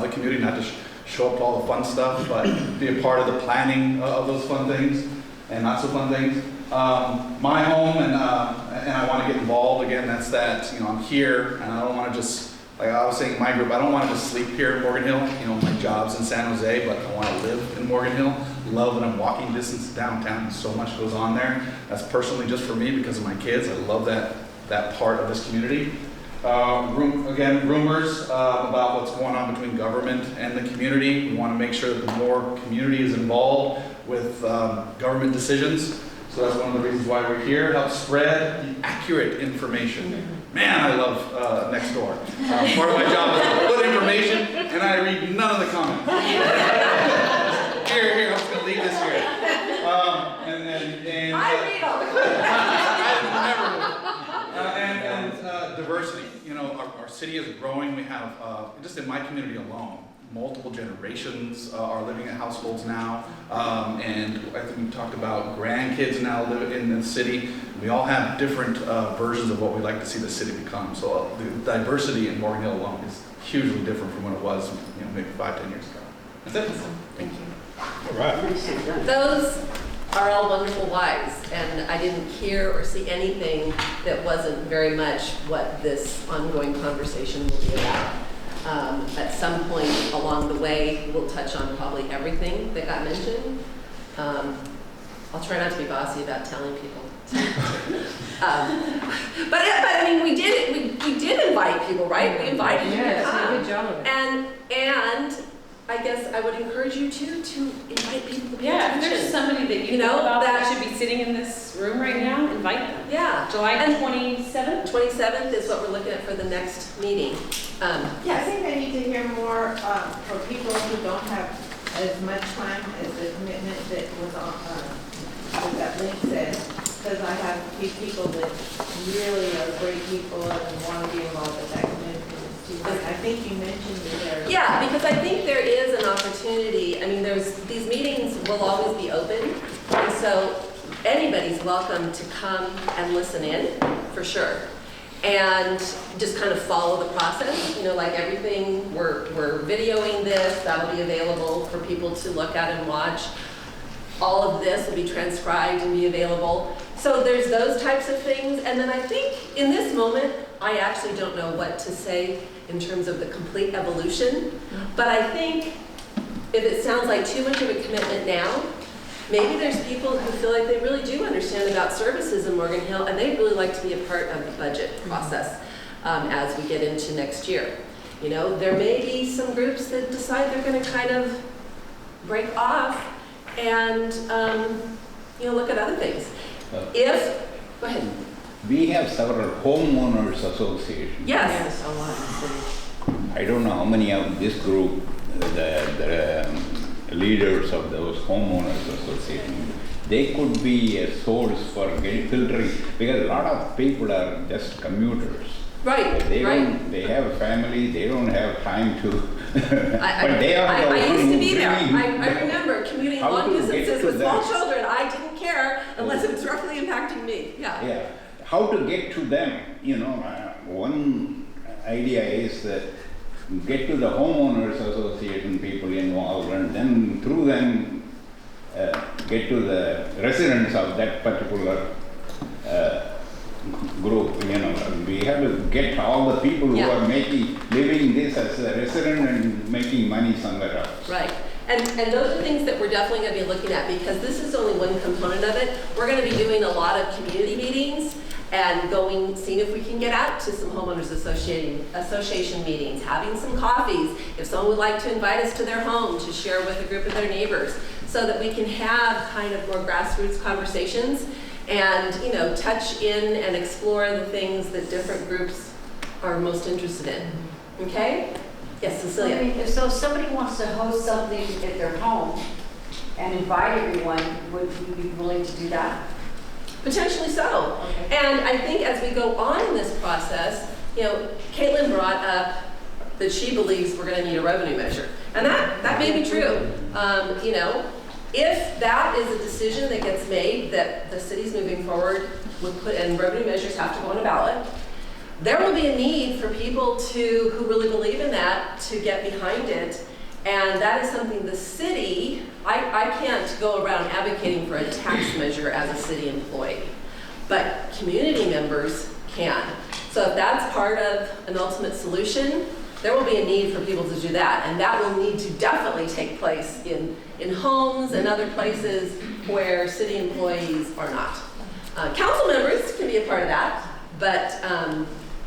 the community, not just show up to all the fun stuff, but be a part of the planning of those fun things and not so fun things. My home, and I want to get involved. Again, that's that, you know, I'm here and I don't want to just, like I was saying in my group, I don't want to just sleep here in Morgan Hill. You know, my job's in San Jose, but I want to live in Morgan Hill. Love that I'm walking distance downtown, and so much goes on there. That's personally just for me because of my kids. I love that part of this community. Rumors about what's going on between government and the community. We want to make sure that the more community is involved with government decisions. So that's one of the reasons why we're here, help spread the accurate information. Man, I love Nextdoor. Part of my job is to put information, and I read none of the comments. Here, I'm just going to leave this here. I read all the comments. And diversity. You know, our city is growing. We have, just in my community alone, multiple generations are living in households now. And I think we talked about grandkids now live in the city. We all have different versions of what we'd like to see the city become. So the diversity in Morgan Hill alone is hugely different from what it was, you know, maybe 5-10 years ago. That's it. Thank you. All right. Those are all wonderful whys, and I didn't hear or see anything that wasn't very much what this ongoing conversation will be about. At some point along the way, we'll touch on probably everything that got mentioned. I'll try not to be bossy about telling people. But I mean, we did invite people, right? We invited you to come. Good job of it. And I guess I would encourage you to invite people to pay Yeah, if attention. there's somebody that you know about that should be sitting in this room right now, invite them. Yeah. July 27th? 27th is what we're looking at for the next meeting. I Yes. think I need to hear more for people who don't have as much time as the commitment that was on, that link said. Because I have a few people that really are great people and want to be involved with that commitment. I think you mentioned that there. Yeah, because I think there is an opportunity. I mean, these meetings will always be open, and so anybody's welcome to come and listen in, for sure. And just kind of follow the process. You know, like everything, we're videoing this. That'll be available for people to look at and watch. All of this will be transcribed and be available. So there's those types of things. And then I think in this moment, I actually don't know what to say in terms of the complete evolution. But I think if it sounds like too much of a commitment now, maybe there's people who feel like they really do understand about services in Morgan Hill and they'd really like to be a part of the budget process as we get into next year. You know, there may be some groups that decide they're going to kind of break off and you know, look at other things. Go ahead. We have several homeowners associations. Yes. I don't know how many of this group, the leaders of those homeowners associations, they could be a source for filtering, because a lot of people are just commuters. Right, They right. don't, they have a family, they don't have time to, but they are the I ones used to who be there. bring- I remember commuting How long to get distances to with small that? children. I didn't care unless it was roughly impacting me. Yeah. Yeah, how to get to them, one idea is that get to the homeowners association people involved and then through them get to the residents of that particular group, we have to get all the people who are living this as a resident and making money somewhere else. Right. And those are things that we're definitely going to be looking at because this is only one component of it. We're going to be doing a lot of community meetings and seeing if we can get out to some homeowners association meetings, having some coffees, if someone would like to invite us to their home to share with a group of their neighbors, so that we can have kind of more grassroots conversations and touch in and explore the things that different groups are most interested in. Okay? Yes, Cecilia. I mean, if somebody wants to host something at their home and invite everyone, would you be willing to do that? Potentially so. Okay. And I think as we go on in this process, Caitlin brought up that she believes we're going to need a revenue measure. And that may be true. If that is a decision that gets made that the city's moving forward and revenue measures have to go on a ballot, there will be a need for people who really believe in that to get behind it. And that is something the city, I can't go around advocating for a tax measure as a city employee, but community members can. So if that's part of an ultimate solution, there will be a need for people to do that. And that will need to definitely take place in homes and other places where city employees are not. Council members can be a part of that, but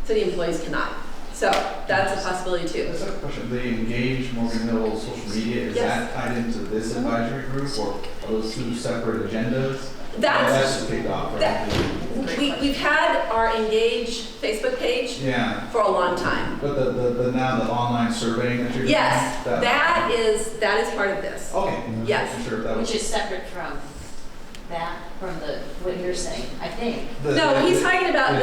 city employees cannot. So that's a possibility too. That's a question. They engage Morgan Hill social media. Is that tied into this advisory group, or are those two separate agendas? That's the kickoff, right? We've had our Engage Facebook page for a long time. But the now the online surveying that you're doing? Yes, that is part of this. Okay. Yes. Sure that Which is separate from what you're saying, I think. No, he's talking about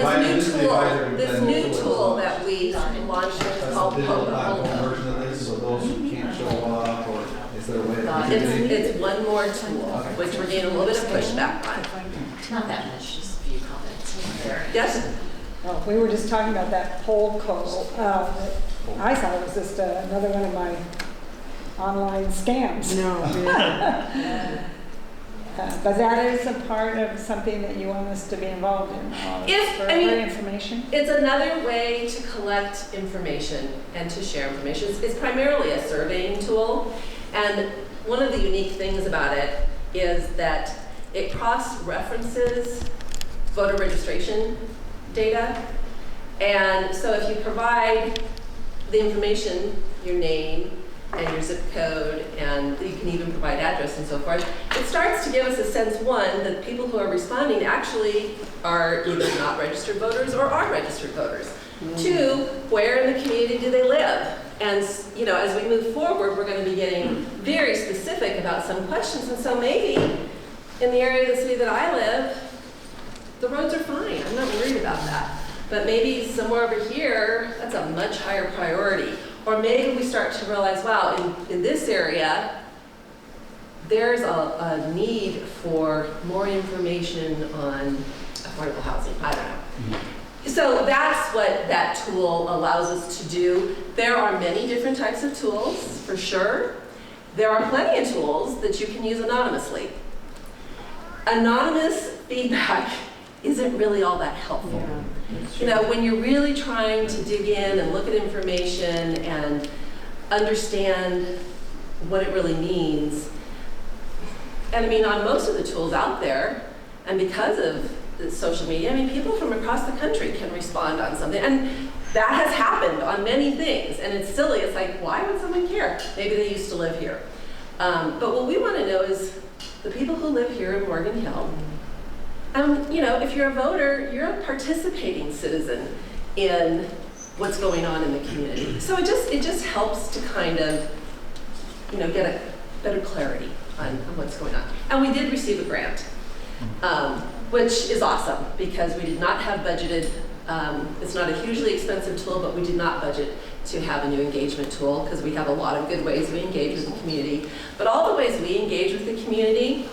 this new tool that we launched called digital platform version of this, so those who can't show up, or is there a way to It's one more tool, which we're getting a little bit of pushback on. Not that much, just a few comments. Yes? Oh, we were just talking about that poll call. I thought it was just another one of my online scams. No. But that is a part of something that you want us to be involved in. For information. It's another way to collect information and to share information. It's primarily a surveying tool. And one of the unique things about it is that it cross-references voter registration data. And so if you provide the information, your name, and your zip code, and you can even provide address and so forth, it starts to give us a sense, one, that people who are responding actually are either not registered voters or are registered voters. Two, where in the community do they live? And as we move forward, we're going to be getting very specific about some questions. And so maybe in the area of the city that I live, the roads are fine. I'm not worried about that. But maybe somewhere over here, that's a much higher priority. Or maybe we start to realize, wow, in this area, there's a need for more information on affordable housing. I don't know. So that's what that tool allows us to do. There are many different types of tools, for sure. There are plenty of tools that you can use anonymously. Anonymous feedback isn't really all that helpful. When you're really trying to dig in and look at information and understand what it really means. And on most of the tools out there, and because of the social media, people from across the country can respond on something. And that has happened on many things. And it's silly. It's like, why would someone care? Maybe they used to live here. But what we want to know is the people who live here in Morgan Hill, if you're a voter, you're a participating citizen in what's going on in the community. So it just helps to kind of, get a better clarity on what's going on. And we did receive a grant, which is awesome because we did not have budgeted It's not a hugely expensive tool, but we did not budget to have a new engagement tool because we have a lot of good ways we engage with the community. But all the ways we engage with the community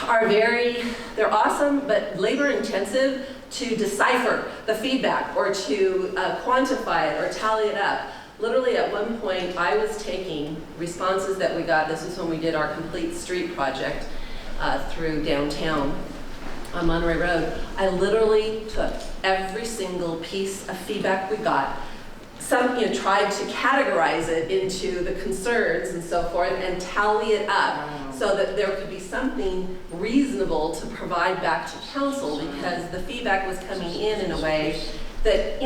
are they're awesome, but labor intensive to decipher the feedback or to quantify it or tally it up. Literally at one point, I was taking responses that we got. This was when we did our complete street project through downtown on Monterey Road. I literally took every single piece of feedback we got, tried to categorize it into the concerns and so forth and tally it up so that there could be something reasonable to provide back to council, because the feedback was coming in a way that,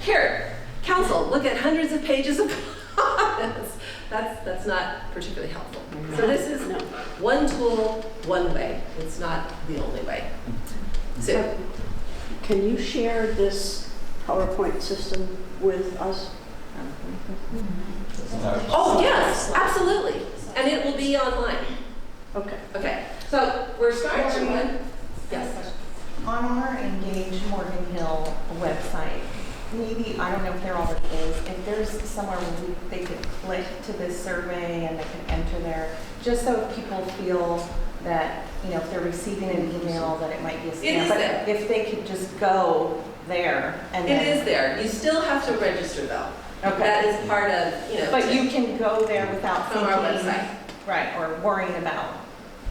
here, council, look at hundreds of pages of comments. That's not particularly helpful. So this is one tool, one way. It's not the only way. So, can you share this PowerPoint system with us? oh yes, absolutely. And it will be online. Okay. Okay. So we're starting one. Yes. On our Engage Morgan Hill website, maybe, I don't know if there already is, if there's somewhere where they could click to this survey and they can enter there, just so if people feel that, if they're receiving an email that it might be a scam. It is there. If they could just go there and It is there. You still have to register though. Okay. That is part of, But you can go there without from thinking. our website. Right, or worrying about.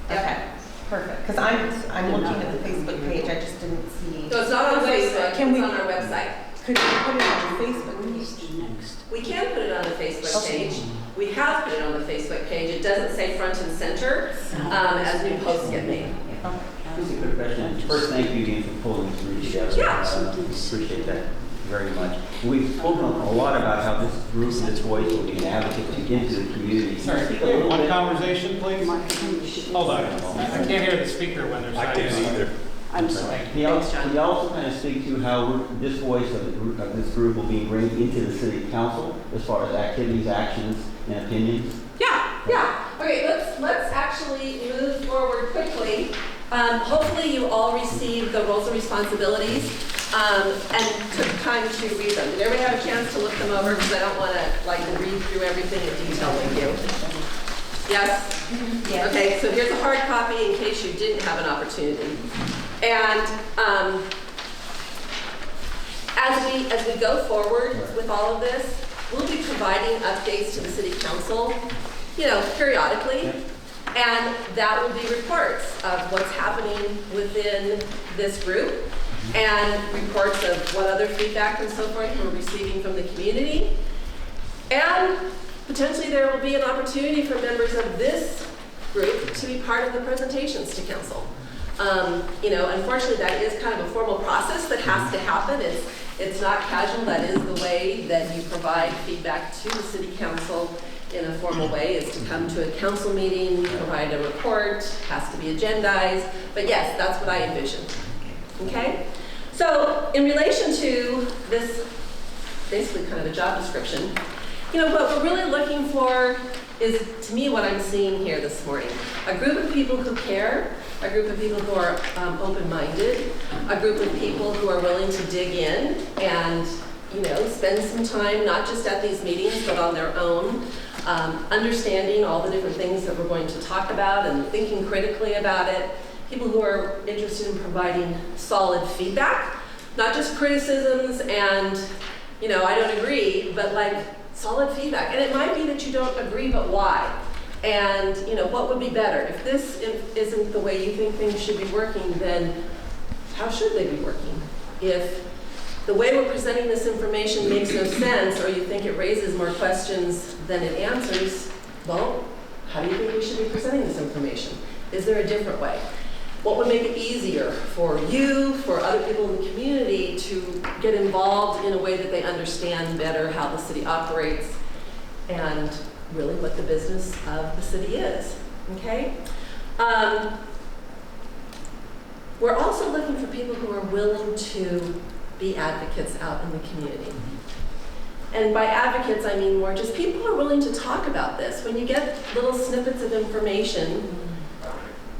Yep. Okay, perfect. Because I'm looking at the Facebook page, I just didn't see. So it's not on Facebook, Can we, it's on our website. could you put it on the Facebook page? We can put it on the Facebook page. We have put it on the Facebook page. It doesn't say front and center as new posts get made. Just a quick question. First, thank you again for pulling this group together. Yeah. Appreciate that very much. We've spoken a lot about how this group and this voice will be an advocate to get into the community. Sorry, one conversation, please. Hold on. I can't hear the speaker when they're I can't either. I'm sorry. Can you also kind of speak to how this voice of this group will be brought into the city council as far as activities, actions, and opinions? Yeah. Okay, let's actually move forward quickly. Hopefully you all received the roles and responsibilities and took time to read them. Did everybody have a chance to look them over? Because I don't want to read through everything in detail with you. Yes? Yes. Okay, so here's a hard copy in case you didn't have an opportunity. And as we go forward with all of this, we'll be providing updates to the city council, periodically. And that will be reports of what's happening within this group and reports of what other feedback and so forth we're receiving from the community. And potentially there will be an opportunity for members of this group to be part of the presentations to council. Unfortunately that is kind of a formal process that has to happen. It's not casual. That is the way that you provide feedback to the city council in a formal way, is to come to a council meeting, provide a report, has to be agendized. But yes, that's what I envision. Okay? So in relation to this, basically kind of a job description, what we're really looking for is, to me, what I'm seeing here this morning. A group of people who care, a group of people who are open-minded, a group of people who are willing to dig in and spend some time, not just at these meetings, but on their own, understanding all the different things that we're going to talk about and thinking critically about it. People who are interested in providing solid feedback, not just criticisms and, I don't agree, but solid feedback. And it might be that you don't agree, but why? And, what would be better? If this isn't the way you think things should be working, then how should they be working? If the way we're presenting this information makes no sense, or you think it raises more questions than it answers, well, how do you think we should be presenting this information? Is there a different way? What would make it easier for you, for other people in the community to get involved in a way that they understand better how the city operates and really what the business of the city is, okay? We're also looking for people who are willing to be advocates out in the community. And by advocates, I mean more just people who are willing to talk about this. When you get little snippets of information,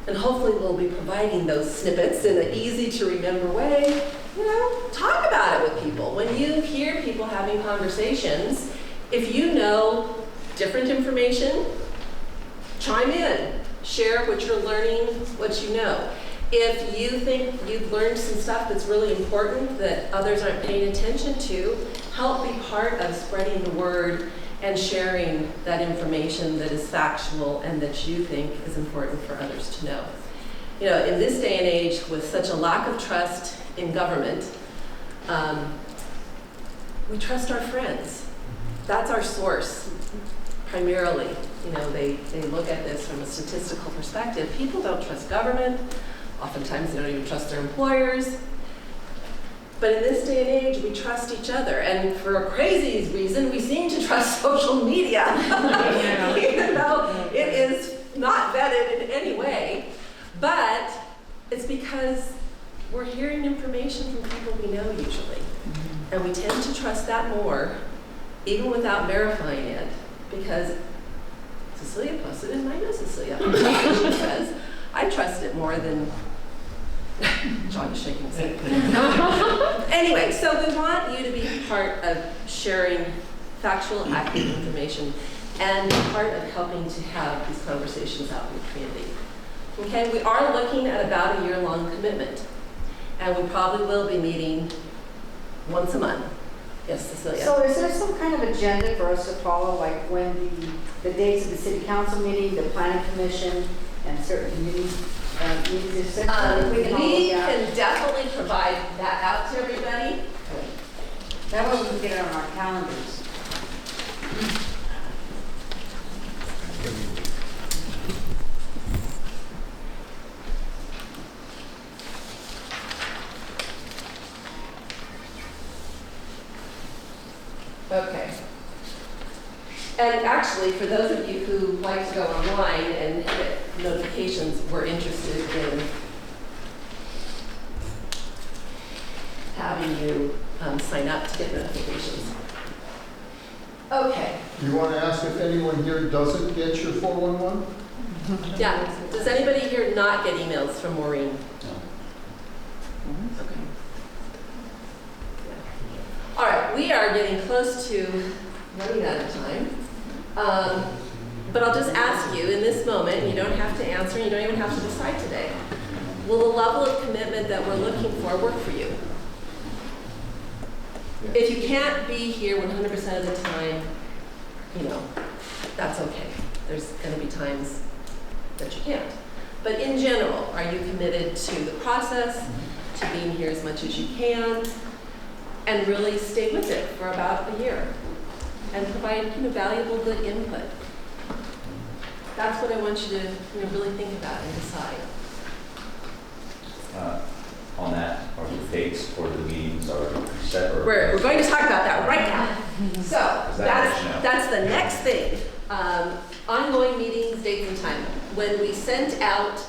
and hopefully we'll be providing those snippets in an easy to remember way, talk about it with people. When you hear people having conversations, if you know different information, chime in, share what you're learning, what you know. If you think you've learned some stuff that's really important that others aren't paying attention to, help be part of spreading the word and sharing that information that is factual and that you think is important for others to know. In this day and age, with such a lack of trust in government, we trust our friends. That's our source, primarily. They look at this from a statistical perspective. People don't trust government. Oftentimes they don't even trust their employers. But in this day and age, we trust each other. And for a crazy reason, we seem to trust social media, even though it is not vetted in any way. But it's because we're hearing information from people we know usually. And we tend to trust that more, even without verifying it, because Cecilia posted it and I know Cecilia. She says, I trust it more than John is shaking his head. Anyway, so we want you to be part of sharing factual, accurate information and part of helping to have these conversations out in the community. Okay, we are looking at about a year-long commitment, and we probably will be meeting once a month. Yes, Cecilia? So is there some kind of agenda for us to follow, like when the dates of the city council meeting, the planning commission, and certain committees? We can definitely provide that out to everybody. That way we can get it on our calendars. Okay. And actually, for those of you who like to go online and get notifications, we're interested in having you sign up to get notifications. Okay. Do you want to ask if anyone here doesn't get your 411? Yeah. Does anybody here not get emails from Maureen? No. Okay. All right, we are getting close to running out of time. But I'll just ask you in this moment, you don't have to answer, you don't even have to decide today. Will the level of commitment that we're looking for work for you? If you can't be here 100% of the time, that's okay. There's going to be times that you can't. But in general, are you committed to the process, to being here as much as you can, and really stay with it for about a year and provide valuable, good input? That's what I want you to really think about and decide. On that, are the dates for the meetings are set? Or We're going to talk about that right now. So that that's the next thing. Ongoing meetings, dates, and time. When we sent out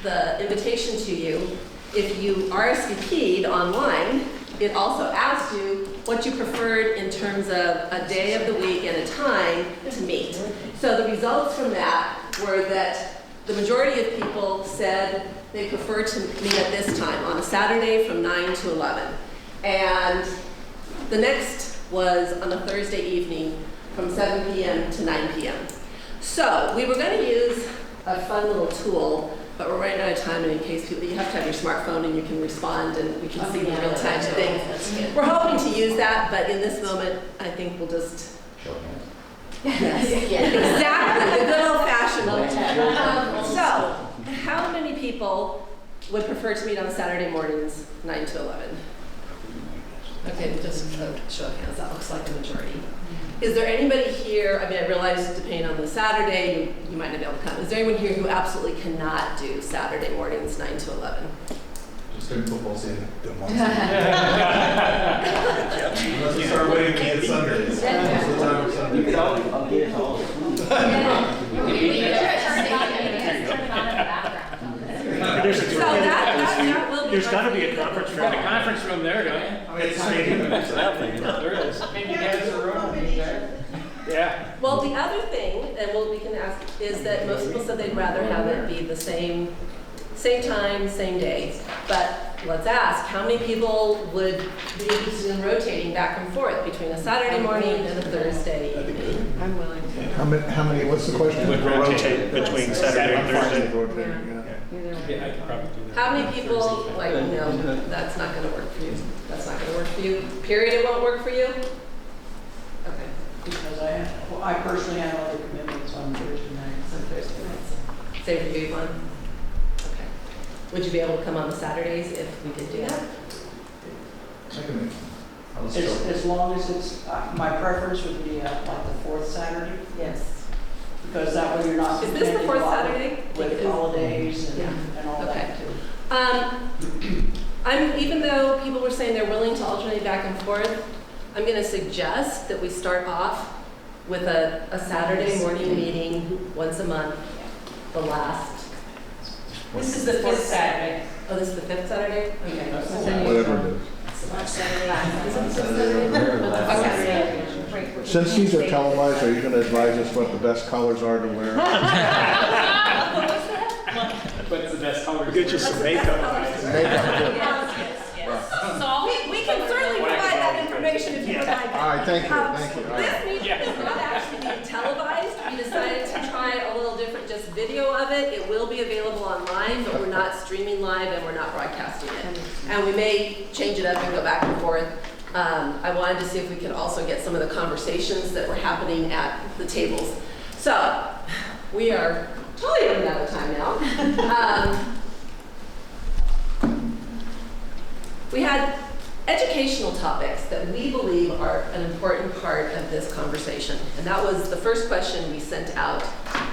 the invitation to you, if you RSVP'd online, it also asked you what you preferred in terms of a day of the week and a time to meet. So the results from that were that the majority of people said they prefer to meet at this time, on a Saturday from 9 to 11. And the next was on a Thursday evening from 7 p.m. to 9 p.m. So we were going to use a fun little tool, but we're running out of time, and in case people, you have to have your smartphone and you can respond and we can see the real-time things. We're hoping to use that, but in this moment, I think we'll just show hands. Yes. Exactly, the good old-fashioned way. So, how many people would prefer to meet on Saturday mornings, 9 to 11? Okay, just show of hands, that looks like a majority. Is there anybody here, I realize depending on the Saturday, you might not be able to come. Is there anyone here who absolutely cannot do Saturday mornings, 9 to 11? Just during football season. Unless we start waiting to get Sundays. You could always update us all. There's got to be a conference room. Got a conference room there, don't you? There is. Maybe there's a room there. Yeah. Well, the other thing, and we can ask, is that most people said they'd rather have it be the same time, same day. But let's ask, how many people would be interested in rotating back and forth between a Saturday morning and a Thursday evening? I'm willing to. How many, what's the question? Would rotate between Saturday and Thursday. Rotating, yeah. Yeah, I could probably do that. How many people, like, no, that's not gonna work for you? That's not gonna work for you? Period, it won't work for you? Okay. Because I personally have other commitments on Thursday nights and Thursday nights. Same for you, Yvonne? Okay. Would you be able to come on the Saturdays if we did do that? As long as it's, my preference would be like the fourth Saturday. Yes. Because that way you're not. Is this the fourth Saturday? With holidays and, Yeah. and all Okay. that too. Even though people were saying they're willing to alternate back and forth, I'm going to suggest that we start off with a Saturday morning meeting once a month, the last. This is the fifth Saturday. Oh, this is the fifth Saturday? Okay. Whatever it is. Since these are televised, are you going to advise us what the best colors are to wear? What's the best color? Get you some makeup. So we can certainly provide that information if you would like. All right, thank you, thank you. All This right. meeting is not actually being televised. We decided to try a little different, just video of it. It will be available online, but we're not streaming live and we're not broadcasting it. And we may change it up and go back and forth. I wanted to see if we could also get some of the conversations that were happening at the tables. So we are totally running out of time now. We had educational topics that we believe are an important part of this conversation. And that was the first question we sent out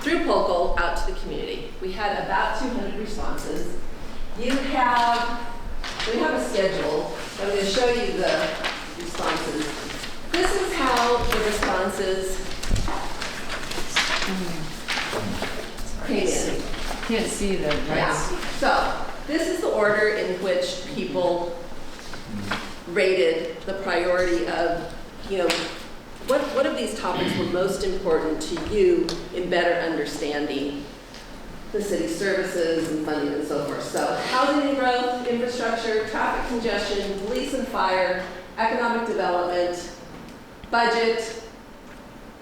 through Polkle out to the community. We had about 200 responses. We have a schedule. I'm going to show you the responses. This is how the responses came in. Can't see the, right? Yeah. So this is the order in which people rated the priority of, what of these topics were most important to you in better understanding the city services and funding and so forth. So housing and growth, infrastructure, traffic congestion, police and fire, economic development, budget,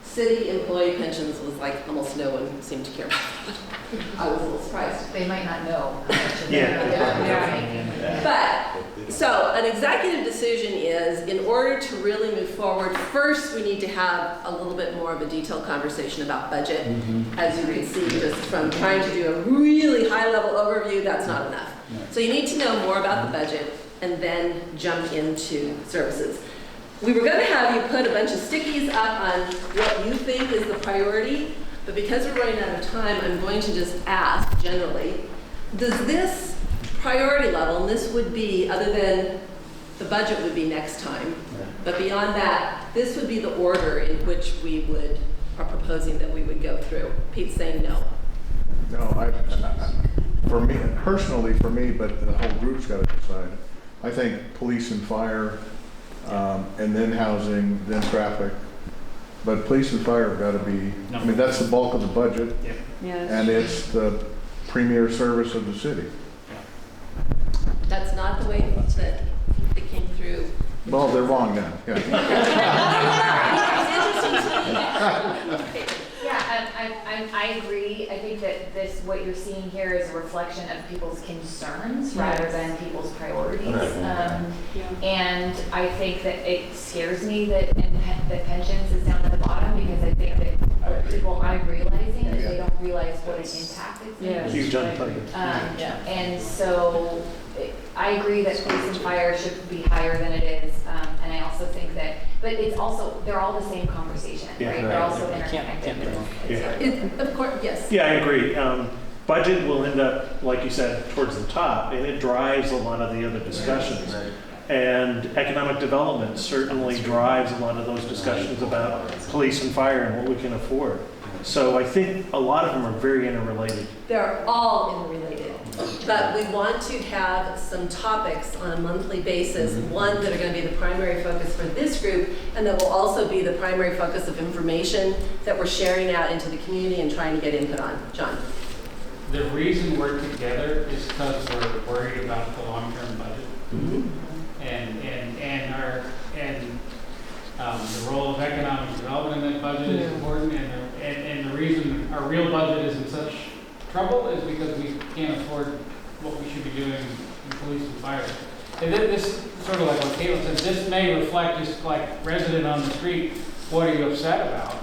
city employee pensions was like almost no one seemed to care about that. I was a little surprised. They might not know. But, so an executive decision is, in order to really move forward, first we need to have a little bit more of a detailed conversation about budget. As you can see, just from trying to do a really high-level overview, that's not enough. So you need to know more about the budget and then jump into services. We were going to have you put a bunch of stickies up on what you think is the priority, but because we're running out of time, I'm going to just ask generally, does this priority level, and this would be, other than the budget would be next time, but beyond that, this would be the order in which we are proposing that we would go through. Pete's saying no. No, for me, personally for me, but the whole group's got to decide. I think police and fire, and then housing, then traffic. But police and fire have got to be, I mean, that's the bulk of the budget. And it's the premier service of the city. That's not the way that it came through. Well, they're wrong then. Yeah, I agree. I think that what you're seeing here is a reflection of people's concerns rather than people's priorities. And I think that it scares me that pensions is down at the bottom, because I think that people aren't realizing that they don't realize what an impact it's going to be. Huge unfunded. And so I agree that police and fire should be higher than it is, and I also think that, but it's also, they're all the same conversation, right? They're also interconnected. Of course, yes. Yeah, I agree. Budget will end up, like you said, towards the top, and it drives a lot of the other discussions. And economic development certainly drives a lot of those discussions about police and fire and what we can afford. So I think a lot of them are very interrelated. They're all interrelated, but we want to have some topics on a monthly basis, one that are going to be the primary focus for this group, and that will also be the primary focus of information that we're sharing out into the community and trying to get input on. John? the reason we're together is because we're worried about the long-term budget. The role of economic development in that budget is important, and the reason our real budget is in such trouble is because we can't afford what we should be doing in police and fire. And this, sort of like what Caitlin said, this may reflect just like resident on the street, what are you upset about?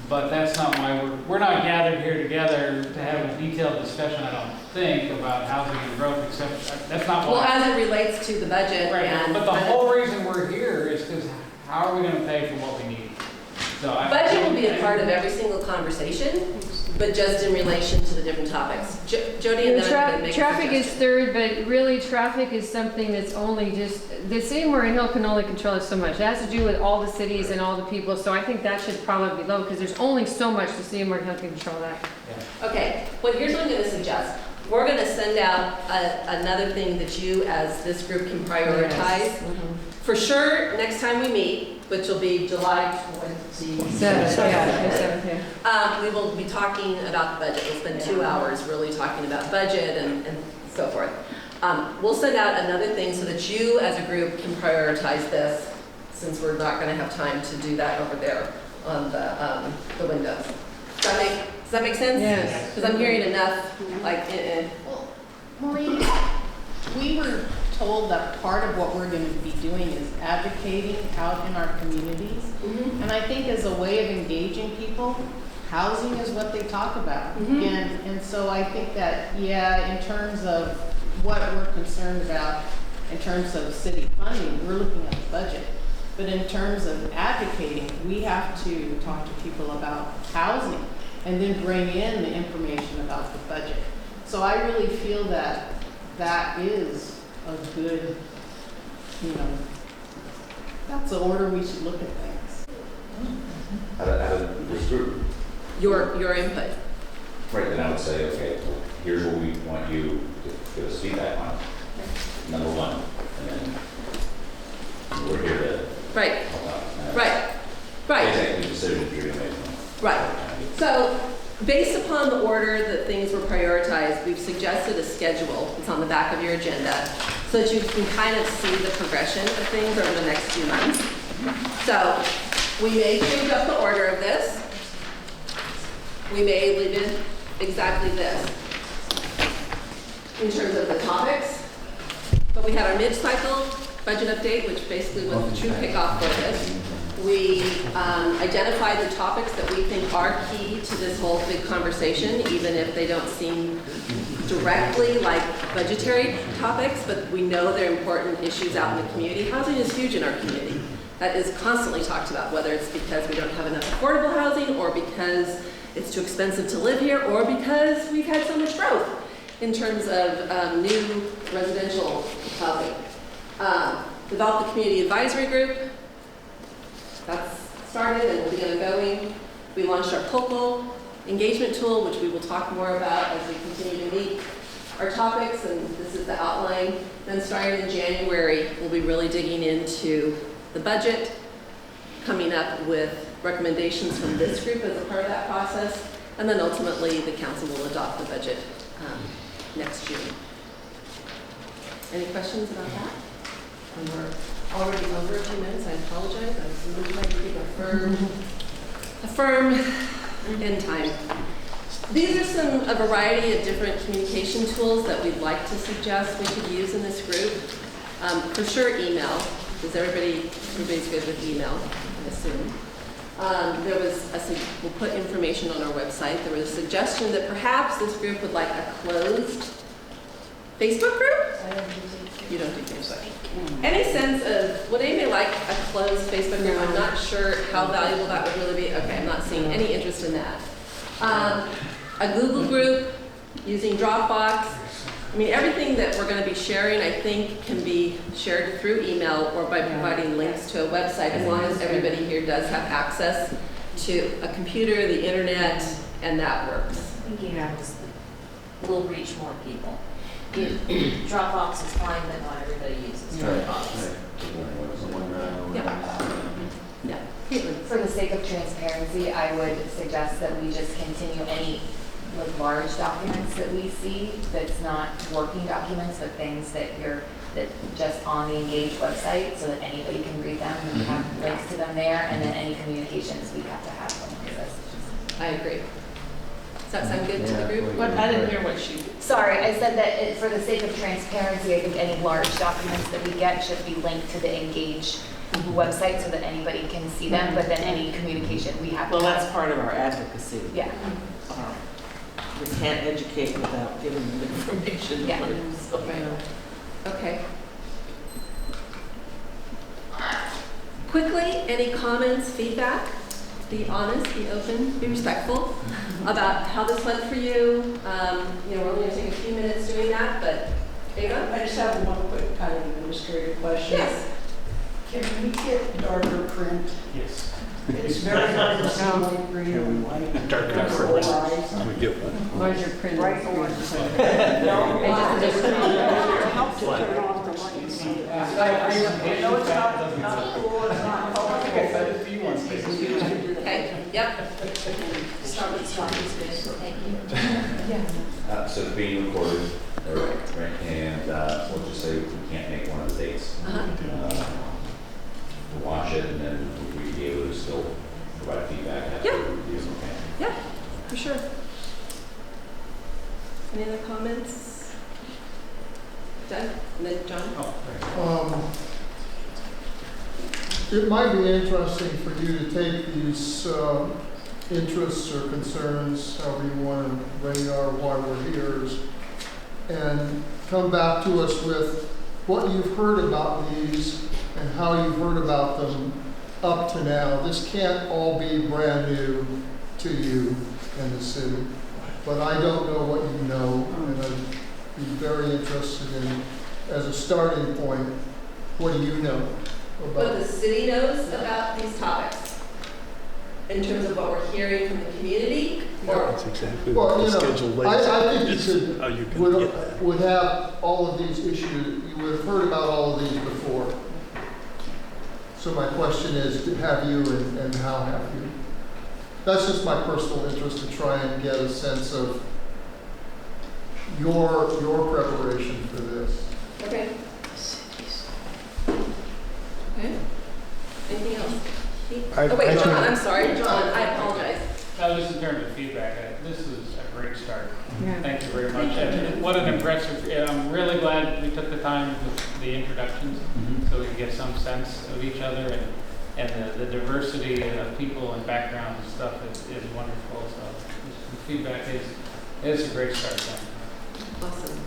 But that's not why we're not gathered here together to have a detailed discussion, I don't think, about housing and growth, except that's not why. Well, as it relates to the budget. Right, and but the whole reason we're here is because how are we going to pay for what we need? So budget will be a part of every single conversation, but just in relation to the different topics. Jody, and then I'm going to make traffic is third, but really traffic is something that's only just, the city of Morgan Hill can only control it so much. It has to do with all the cities and all the people, so I think that should probably be low, because there's only so much the city of Morgan Hill can control that. Okay, well, here's what I'm going to suggest. We're going to send out another thing that you, as this group, can prioritize. Yes. For sure, next time we meet, which will be July 27th. We will be talking about the budget. We'll spend 2 hours really talking about budget and so forth. We'll send out another thing so that you, as a group, can prioritize this, since we're not going to have time to do that over there on the windows. Does that make sense? Yes. Because I'm hearing enough, like, Well, Maureen, we were told that part of what we're going to be doing is advocating out in our communities. And I think as a way of engaging people, housing is what they talk about. And so I think that, yeah, in terms of what we're concerned about, in terms of city funding, we're looking at the budget. But in terms of advocating, we have to talk to people about housing and then bring in the information about the budget. So I really feel that that is a good, that's the order we should look at things. Out of this group. your input. Right, then I would say, okay, well, here's what we want you to give us feedback on. Number one, and then we're here to Right. help out. Right. Exactly, decisions you're gonna make. Right. So, based upon the order that things were prioritized, we've suggested a schedule. It's on the back of your agenda, so that you can kind of see the progression of things over the next few months. So, we may change up the order of this. We may leave it exactly this in terms of the topics. But we had our mid-cycle budget update, which basically was the true kickoff for this. We identified the topics that we think are key to this whole big conversation, even if they don't seem directly like budgetary topics, but we know they're important issues out in the community. Housing is huge in our community. That is constantly talked about, whether it's because we don't have enough affordable housing, or because it's too expensive to live here, or because we've had so much growth in terms of new residential housing. Developed the community advisory group. That's started and will be ongoing. We launched our local engagement tool, which we will talk more about as we continue to meet our topics, and this is the outline. Then starting in January, we'll be really digging into the budget, coming up with recommendations from this group as a part of that process, and then ultimately the council will adopt the budget next June. Any questions about that? And we're already over a few minutes. I apologize. I was really trying to keep a firm end time. These are a variety of different communication tools that we'd like to suggest we could use in this group. For sure, email. Is everybody's good with email, I assume. We'll put information on our website. There was a suggestion that perhaps this group would like a closed Facebook group? You don't do Facebook. Any sense of, would anybody like a closed Facebook group? I'm not sure how valuable that would really be. Okay, I'm not seeing any interest in that. A Google group, using Dropbox. I mean, everything that we're going to be sharing, I think, can be shared through email or by providing links to a website, as long as everybody here does have access to a computer, the internet, and that works. I think we'll reach more people. Dropbox is fine, but not everybody uses Dropbox. Yeah. For the sake of transparency, I would suggest that we just continue any like large documents that we see, that's not working documents, but things that just on the Engage website so that anybody can read them. We have links to them there, and then any communications we have to have them with us. I agree. Does that sound good to the group? But I didn't hear what she. Sorry, I said that for the sake of transparency, I think any large documents that we get should be linked to the Engage website so that anybody can see them, but then any communication we have. Well, that's part of our advocacy. Yeah. We can't educate without giving them information. Yeah. So, Okay. Quickly, any comments, feedback? Be honest, be open, be respectful about how this went for you. We're only going to take a few minutes doing that, but Ava? I just have one quick kind of administrative question. Yes. Can we get darker print? Yes. It's very hard to see light green and white. Darker print. We get one. Larger print. Right orange. Help to turn off the lights. I know it's not cool, it's not colorful, but if you want to. Okay, yep. Start with thank you. So it's being recorded, right, and we'll just say we can't make one of the dates. We'll watch it, and then we'll be able to still provide feedback after the review. Okay. Yeah, for sure. Any other comments? Doug? And then John? It might be interesting for you to take these interests or concerns, however you want to radar why we're here, and come back to us with what you've heard about these and how you've heard about them up to now. This can't all be brand new to you in the city, but I don't know what you know, and I'd be very interested in, as a starting point, what do you know about What the city knows about these topics, in terms of what we're hearing from the community, or That's exactly well, what you the know, schedule lays out. I think you How you could, can would, get that. would have all of these issues, you would have heard about all of these before. So my question is, have you and how have you? That's just my personal interest to try and get a sense of your preparation for this. Okay. Okay. Anything else? Wait, John, I'm sorry. John, I apologize. Just in terms of feedback, this is a great start. Yeah. Thank you very much. And what an impressive, I'm really glad we took the time with the introductions so we could get some sense of each other, and the diversity of people and backgrounds and stuff is wonderful. So the feedback is a great start. Thank you. Awesome.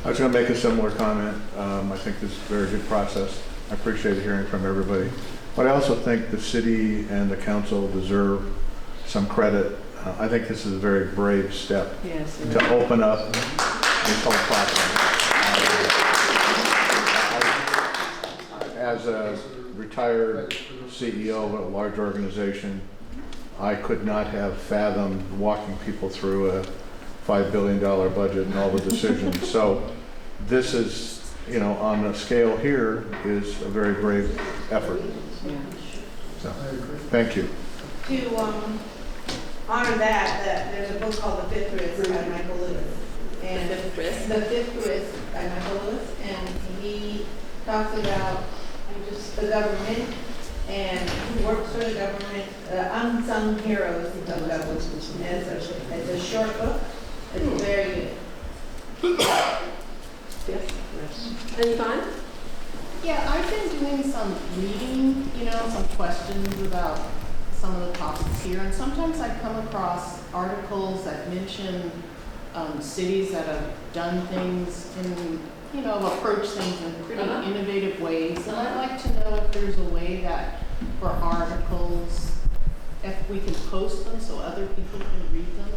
I was going to make a similar comment. I think this is a very good process. I appreciate hearing from everybody. But I also think the city and the council deserve some credit. I think this is a very brave step to open up this whole process. As a retired CEO of a large organization, I could not have fathomed walking people through a $5 billion budget and all the decisions. So this is, on a scale here, is a very brave effort. So, thank you. To honor that, there's a book called The Fifth Risk by Michael Lewis. And The Fifth Risk? The Fifth Risk by Michael Lewis. And he talks about the government and who works for the government, unsung heroes of government. And it's a short book. It's very good. Yes. Any fun? Yeah, I've been doing some reading, some questions about some of the topics here, and sometimes I come across articles that mention cities that have done things in, approached things in pretty innovative ways, and I'd like to know if there's a way that for articles, if we can post them so other people can read them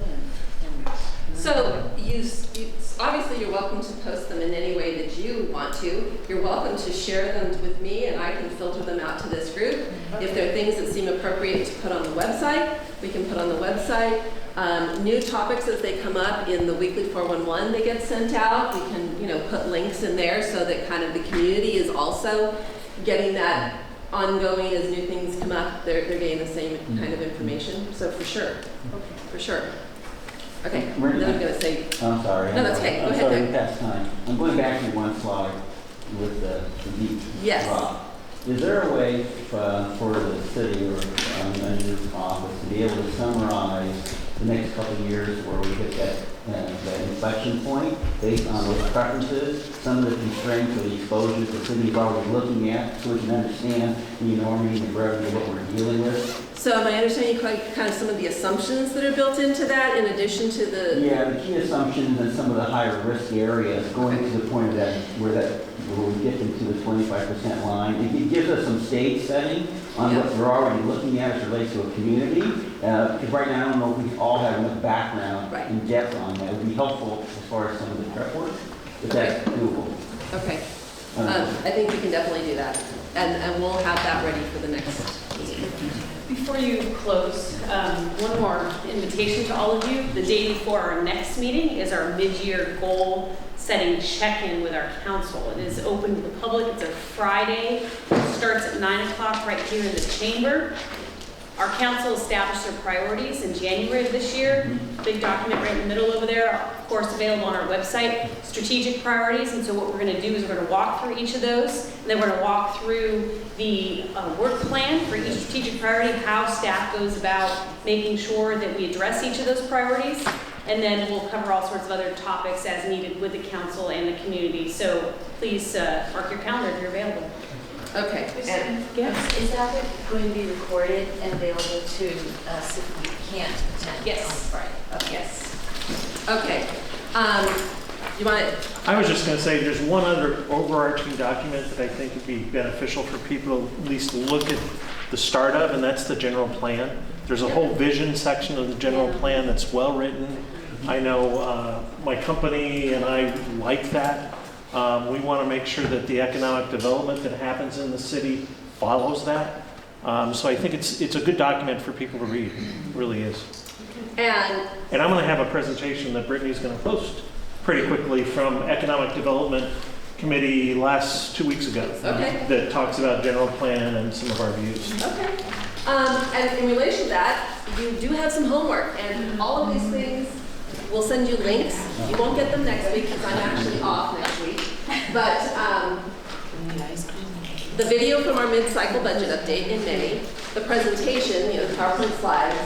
So obviously you're welcome to post them in any way that you want to. You're welcome to share them with me, and I can filter them out to this group. If there are things that seem appropriate to put on the website, we can put on the website. New topics as they come up in the weekly 411 that get sent out, we can put links in there so that kind of the community is also getting that ongoing as new things come up. They're getting the same kind of information. So for sure, for sure. Okay, then I'm gonna say, I'm sorry. No, that's okay. Go I'm ahead, sorry, Doug. that's time. I'm going back to one slide with the deep Yes. drop. Is there a way for the city or under your office to be able to summarize the next couple of years where we hit that inflection point based on those preferences, some of the constraints or the exposures the city is already looking at, so we can understand the enormity and the gravity of what we're dealing with? so am I understanding kind of some of the assumptions that are built into that in addition to the? Yeah, the key assumptions and some of the higher risk areas going to the point of where we get into the 25% line. It gives us some stage setting on what we're already looking at as it relates to a community. Because right now, I don't know if we all have enough background and depth on that. It would be helpful as far as some of the prep work, if that's doable. Okay. I think we can definitely do that. And we'll have that ready for the next meeting. Before you close, one more invitation to all of you. The day before our next meeting is our mid-year goal setting check-in with our council. It is open to the public. It's a Friday. It starts at 9 o'clock right here in the chamber. Our council established their priorities in January of this year. Big document right in the middle over there, of course available on our website, strategic priorities. And so what we're going to do is we're going to walk through each of those, and then we're going to walk through the work plan for each strategic priority, how staff goes about making sure that we address each of those priorities. And then we'll cover all sorts of other topics as needed with the council and the community. So please mark your calendar if you're available. Okay. And is that going to be recorded and available to us if we can't attend? Yes. On Friday? Okay. Yes. Okay. You want it? I was just going to say there's one other overarching document that I think would be beneficial for people to at least look at the start of, and that's the general plan. There's a whole vision section of the general plan that's well written. I know my company and I like that. We want to make sure that the economic development that happens in the city follows that. So I think it's a good document for people to read. It really is. And I'm going to have a presentation that Brittany's going to post pretty quickly from Economic Development Committee 2 weeks ago. Okay. That talks about general plan and some of our views. Okay. And in relation to that, you do have some homework, and all of these things, we'll send you links. You won't get them next week because I'm actually off next week. But the video from our mid-cycle budget update in May, the presentation, the PowerPoint slides,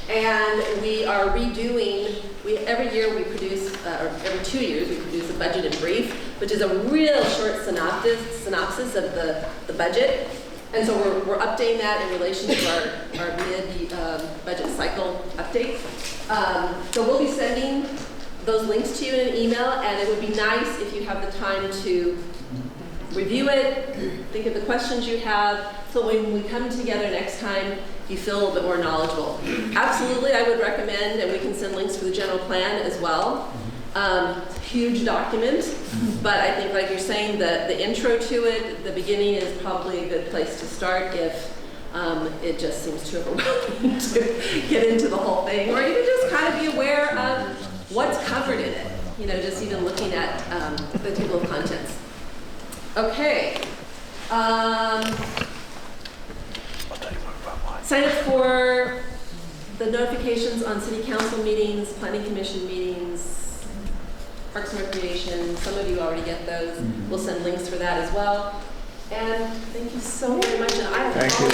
and we are redoing, every year we produce, or every 2 years we produce a budget in brief, which is a real short synopsis of the budget. And so we're updating that in relation to our mid-budget cycle update. So we'll be sending those links to you in an email, and it would be nice if you have the time to review it, think of the questions you have, so when we come together next time, you feel a little bit more knowledgeable. Absolutely, I would recommend, and we can send links for the general plan as well. Huge document, but I think, like you're saying, the intro to it, the beginning is probably a good place to start if it just seems too overwhelming to get into the whole thing, or even just kind of be aware of what's covered in it. Just even looking at the table of contents. Okay. Sign up for the notifications on city council meetings, planning commission meetings, Parks and Recreation. Some of you already get those. We'll send links for that as well. And thank you so very much. And I Thank you.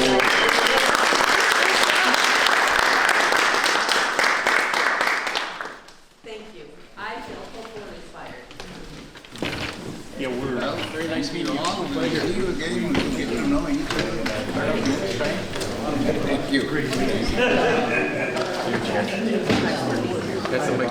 Thank you. I feel hopeful and inspired. Yeah, we're Very nice meeting you. Pleasure. See you again. Get to know you. Thank you. That's a big